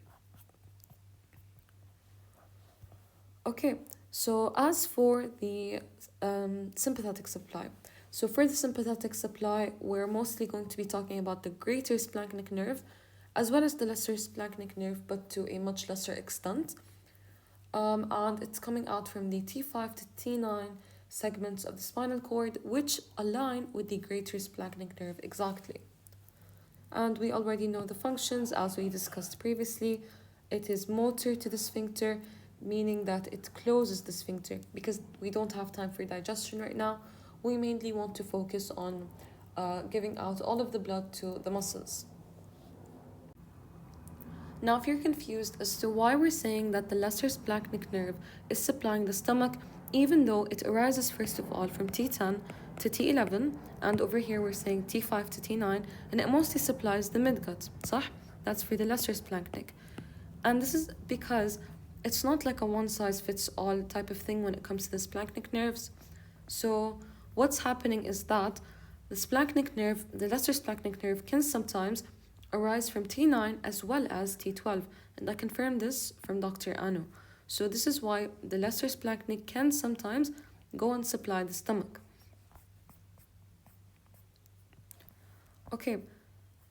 [SPEAKER 1] Okay, so as for the sympathetic supply, so for the sympathetic supply, we're mostly going to be talking about the greater splanchnic nerve, as well as the lesser splanchnic nerve, but to a much lesser extent. And it's coming out from the T5 to T9 segments of the spinal cord, which align with the greater splanchnic nerve exactly. And we already know the functions as we discussed previously. It is motor to the sphincter, meaning that it closes the sphincter. Because we don't have time for digestion right now, we mainly want to focus on giving out all of the blood to the muscles. Now, if you're confused as to why we're saying that the lesser splanchnic nerve is supplying the stomach, even though it arises first of all from T10 to T11, and over here we're saying T5 to T9, and it mostly supplies the midgut, صح? That's for the lesser splanchnic. And this is because it's not like a one-size-fits-all type of thing when it comes to the splanchnic nerves. So what's happening is that the splanchnic nerve, the lesser splanchnic nerve, can sometimes arise from T9 as well as T12. And I confirmed this from Dr. Anu. So this is why the lesser splanchnic can sometimes go and supply the stomach. Okay,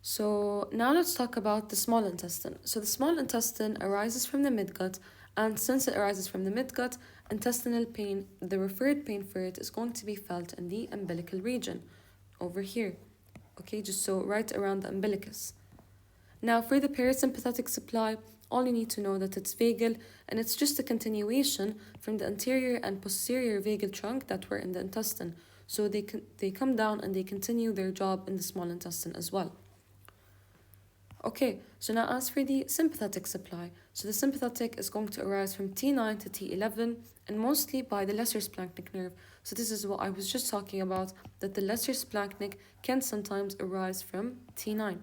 [SPEAKER 1] so now let's talk about the small intestine. So the small intestine arises from the midgut, and since it arises from the midgut, intestinal pain, the referred pain for it, is going to be felt in the umbilical region, over here. Okay, just so right around the umbilicus. Now for the parasympathetic supply, all you need to know that it's vagal, and it's just a continuation from the anterior and posterior vagal trunk that were in the intestine. So they come down and they continue their job in the small intestine as well. Okay, so now as for the sympathetic supply, so the sympathetic is going to arise from T9 to T11, and mostly by the lesser splanchnic nerve. So this is what I was just talking about, that the lesser splanchnic can sometimes arise from T9.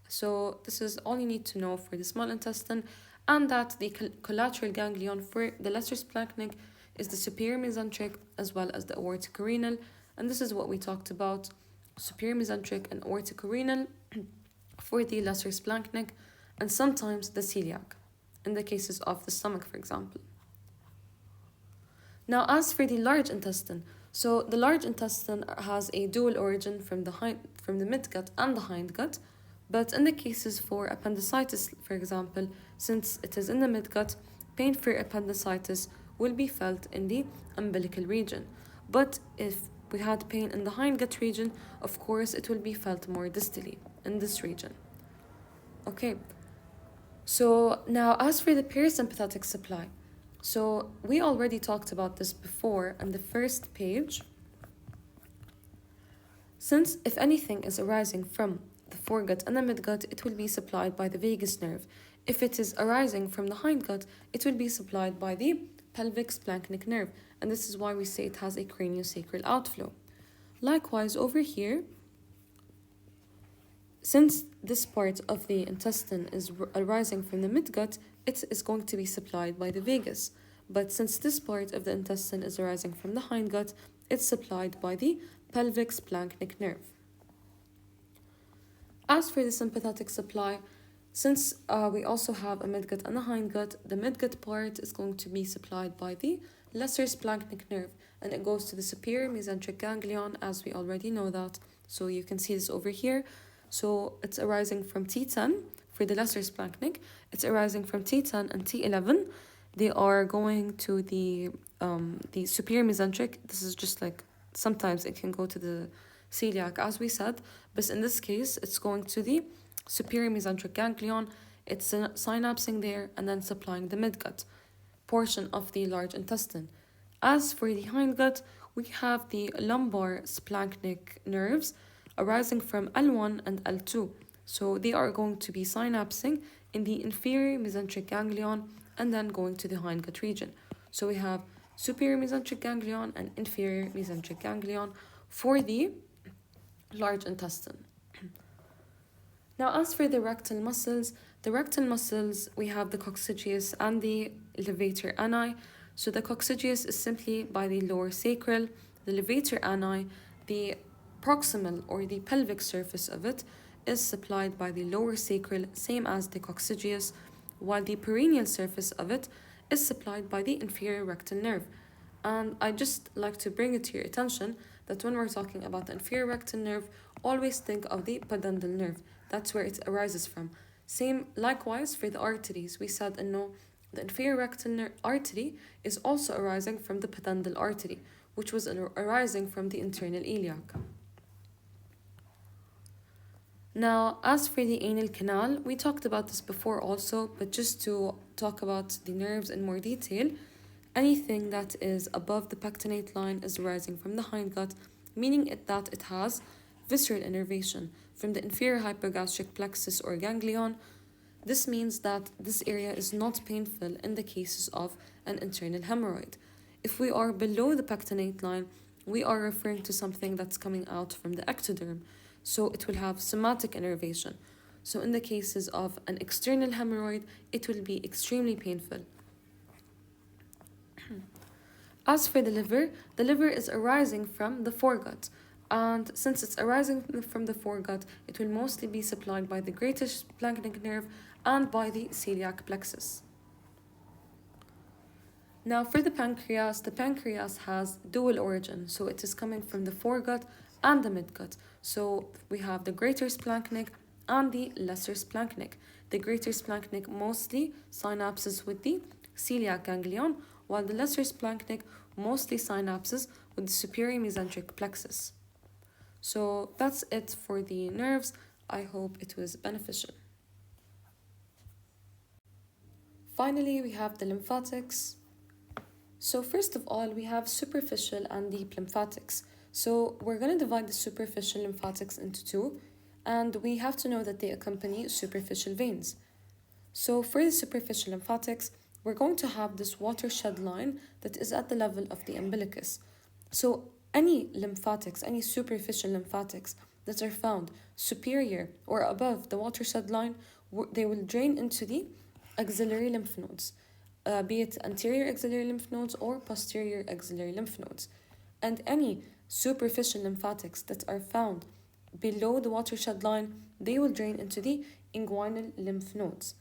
[SPEAKER 1] So this is all you need to know for the small intestine, and that the collateral ganglion for the lesser splanchnic is the superior mesenteric as well as the aortocarinal, and this is what we talked about, superior mesenteric and aortocarinal for the lesser splanchnic, and sometimes the celiac, in the cases of the stomach, for example. Now, as for the large intestine, so the large intestine has a dual origin from the midgut and the hindgut, but in the cases for appendicitis, for example, since it is in the midgut, pain for appendicitis will be felt in the umbilical region. But if we had pain in the hindgut region, of course, it will be felt more distally in this region. Okay, so now as for the parasympathetic supply, so we already talked about this before on the first page. Since if anything is arising from the foregut and the midgut, it will be supplied by the vagus nerve. If it is arising from the hindgut, it will be supplied by the pelvic splanchnic nerve, and this is why we say it has a craniosacral outflow. Likewise, over here, since this part of the intestine is arising from the midgut, it is going to be supplied by the vagus. But since this part of the intestine is arising from the hindgut, it's supplied by the pelvic splanchnic nerve. As for the sympathetic supply, since we also have a midgut and a hindgut, the midgut part is going to be supplied by the lesser splanchnic nerve, and it goes to the superior mesenteric ganglion, as we already know that. So you can see this over here. So it's arising from T10 for the lesser splanchnic. It's arising from T10 and T11. They are going to the superior mesenteric. This is just like sometimes it can go to the celiac, as we said, but in this case, it's going to the superior mesenteric ganglion. It's synapsing there and then supplying the midgut portion of the large intestine. As for the hindgut, we have the lumbar splanchnic nerves arising from L1 and L2. So they are going to be synapsing in the inferior mesenteric ganglion and then going to the hindgut region. So we have superior mesenteric ganglion and inferior mesenteric ganglion for the large intestine. Now, as for the rectal muscles, we have the coccygeus and the levator ani. So the coccygeus is simply by the lower sacral, the levator ani, the proximal or the pelvic surface of it is supplied by the lower sacral, same as the coccygeus, while the perineal surface of it is supplied by the inferior rectal nerve. And I just like to bring it to your attention that when we're talking about the inferior rectal nerve, always think of the pudendal nerve. That's where it arises from. Same likewise for the arteries. We said no, the inferior rectal artery is also arising from the pudendal artery, which was arising from the internal iliac. Now, as for the anal canal, we talked about this before also, but just to talk about the nerves in more detail, anything that is above the pectinate line is arising from the hindgut, meaning that it has visceral innervation from the inferior hypogastric plexus or ganglion. This means that this area is not painful in the cases of an internal hemorrhoid. If we are below the pectinate line, we are referring to something that's coming out from the ectoderm, so it will have somatic innervation. So in the cases of an external hemorrhoid, it will be extremely painful. As for the liver is arising from the foregut. And since it's arising from the foregut, it will mostly be supplied by the greater splanchnic nerve and by the celiac plexus. Now for the pancreas has dual origin, so it is coming from the foregut and the midgut. So we have the greater splanchnic and the lesser splanchnic. The greater splanchnic mostly synapses with the celiac ganglion, while the lesser splanchnic mostly synapses with the superior mesenteric plexus. So that's it for the nerves. I hope it was beneficial. Finally, we have the lymphatics. So first of all, we have superficial and deep lymphatics. So we're going to divide the superficial lymphatics into two, and we have to know that they accompany superficial veins. So for the superficial lymphatics, we're going to have this watershed line that is at the level of the umbilicus. So any lymphatics, any superficial lymphatics that are found superior or above the watershed line, they will drain into the axillary lymph nodes, be it anterior axillary lymph nodes or posterior axillary lymph nodes. And any superficial lymphatics that are found below the watershed line, they will drain into the inguinal lymph nodes.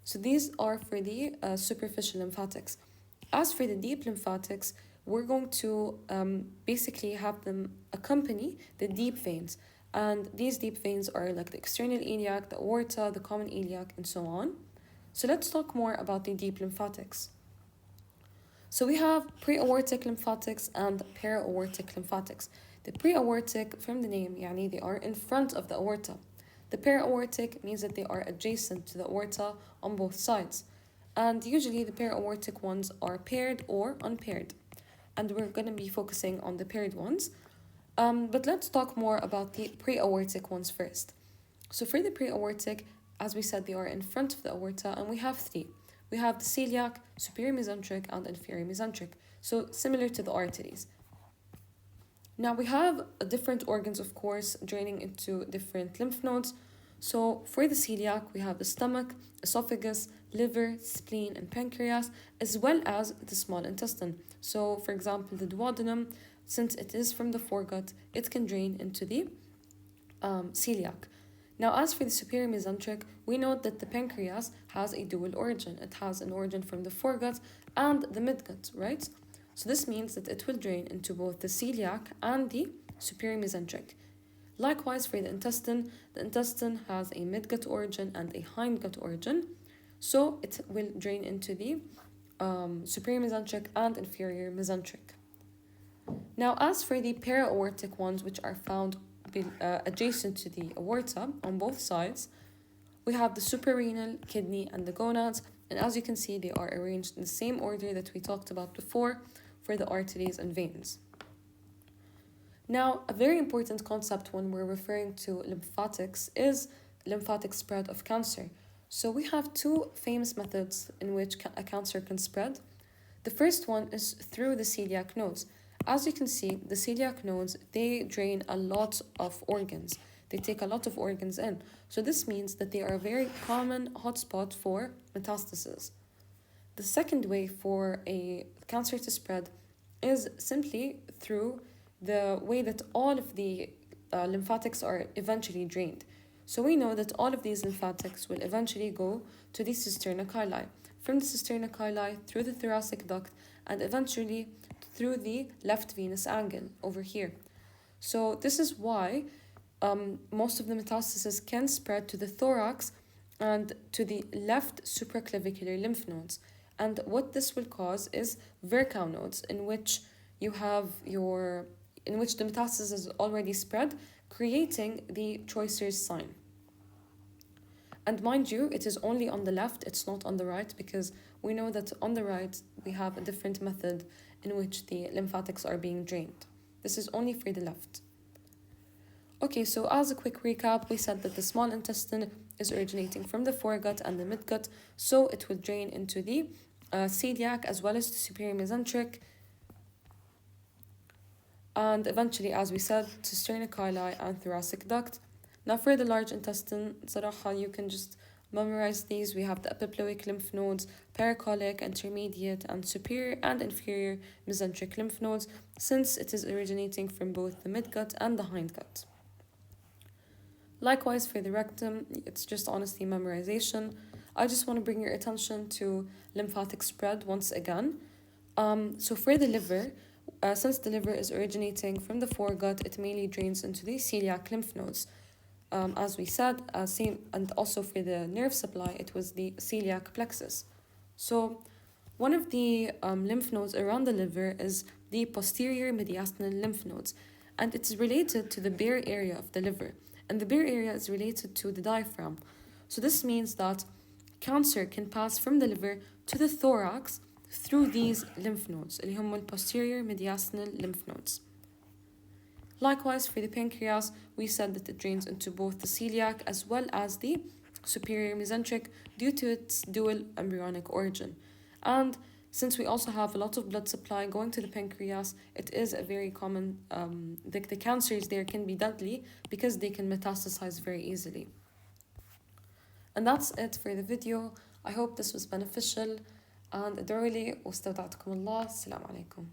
[SPEAKER 1] So these are for the superficial lymphatics. As for the deep lymphatics, we're going to basically have them accompany the deep veins. And these deep veins are like the external iliac, the aorta, the common iliac, and so on. So let's talk more about the deep lymphatics. So we have pre-aortic lymphatics and para-aortic lymphatics. The pre-aortic, from the name, يعني they are in front of the aorta. The para-aortic means that they are adjacent to the aorta on both sides. And usually the para-aortic ones are paired or unpaired. And we're going to be focusing on the paired ones. But let's talk more about the pre-aortic ones first. So for the pre-aortic, as we said, they are in front of the aorta, and we have three. We have the celiac, superior mesenteric, and inferior mesenteric. So similar to the arteries. Now we have different organs, of course, draining into different lymph nodes. So for the celiac, we have the stomach, esophagus, liver, spleen, and pancreas, as well as the small intestine. So for example, the duodenum, since it is from the foregut, it can drain into the celiac. Now, as for the superior mesenteric, we note that the pancreas has a dual origin. It has an origin from the foregut and the midgut, right? So this means that it will drain into both the celiac and the superior mesenteric. Likewise, for the intestine has a midgut origin and a hindgut origin, so it will drain into the superior mesenteric and inferior mesenteric. Now, as for the para-aortic ones, which are found adjacent to the aorta on both sides, we have the suprarenal, kidney, and the gonads, and as you can see, they are arranged in the same order that we talked about before for the arteries and veins. Now, a very important concept when we're referring to lymphatics is lymphatic spread of cancer. So we have two famous methods in which a cancer can spread. The first one is through the celiac nodes. As you can see, the celiac nodes, they drain a lot of organs. They take a lot of organs in. So this means that they are a very common hotspot for metastasis. The second way for a cancer to spread is simply through the way that all of the lymphatics are eventually drained. So we know that all of these lymphatics will eventually go to the cisterna chyli, from the cisterna chyli through the thoracic duct and eventually through the left venous angle over here. So this is why most of the metastasis can spread to the thorax and to the left supraclavicular lymph nodes. And what this will cause is Virchow nodes, in which the metastasis is already spread, creating the Troyer's sign. And mind you, it is only on the left, it's not on the right, because we know that on the right we have a different method in which the lymphatics are being drained. This is only for the left. Okay, so as a quick recap, we said that the small intestine is originating from the foregut and the midgut, so it will drain into the celiac as well as the superior mesenteric, and eventually, as we said, cisterna chyli and thoracic duct. Now for the large intestine, صراحة, you can just memorize these. We have the epiploic lymph nodes, paracolic, intermediate, and superior and inferior mesenteric lymph nodes, since it is originating from both the midgut and the hindgut. Likewise, for the rectum, it's just honestly memorization. I just want to bring your attention to lymphatic spread once again. So for the liver, since the liver is originating from the foregut, it mainly drains into the celiac lymph nodes. As we said, same, and also for the nerve supply, it was the celiac plexus. So one of the lymph nodes around the liver is the posterior mediastinal lymph nodes, and it's related to the bare area of the liver. And the bare area is related to the diaphragm. So this means that cancer can pass from the liver to the thorax through these lymph nodes, اللي هم posterior mediastinal lymph nodes. Likewise, for the pancreas, we said that it drains into both the celiac as well as the superior mesenteric due to its dual embryonic origin. And since we also have a lot of blood supply going to the pancreas, it is a very common, the cancers there can be deadly because they can metastasize very easily. And that's it for the video. I hope this was beneficial, and ادعوا لي واستودعتكم الله. السلام عليكم.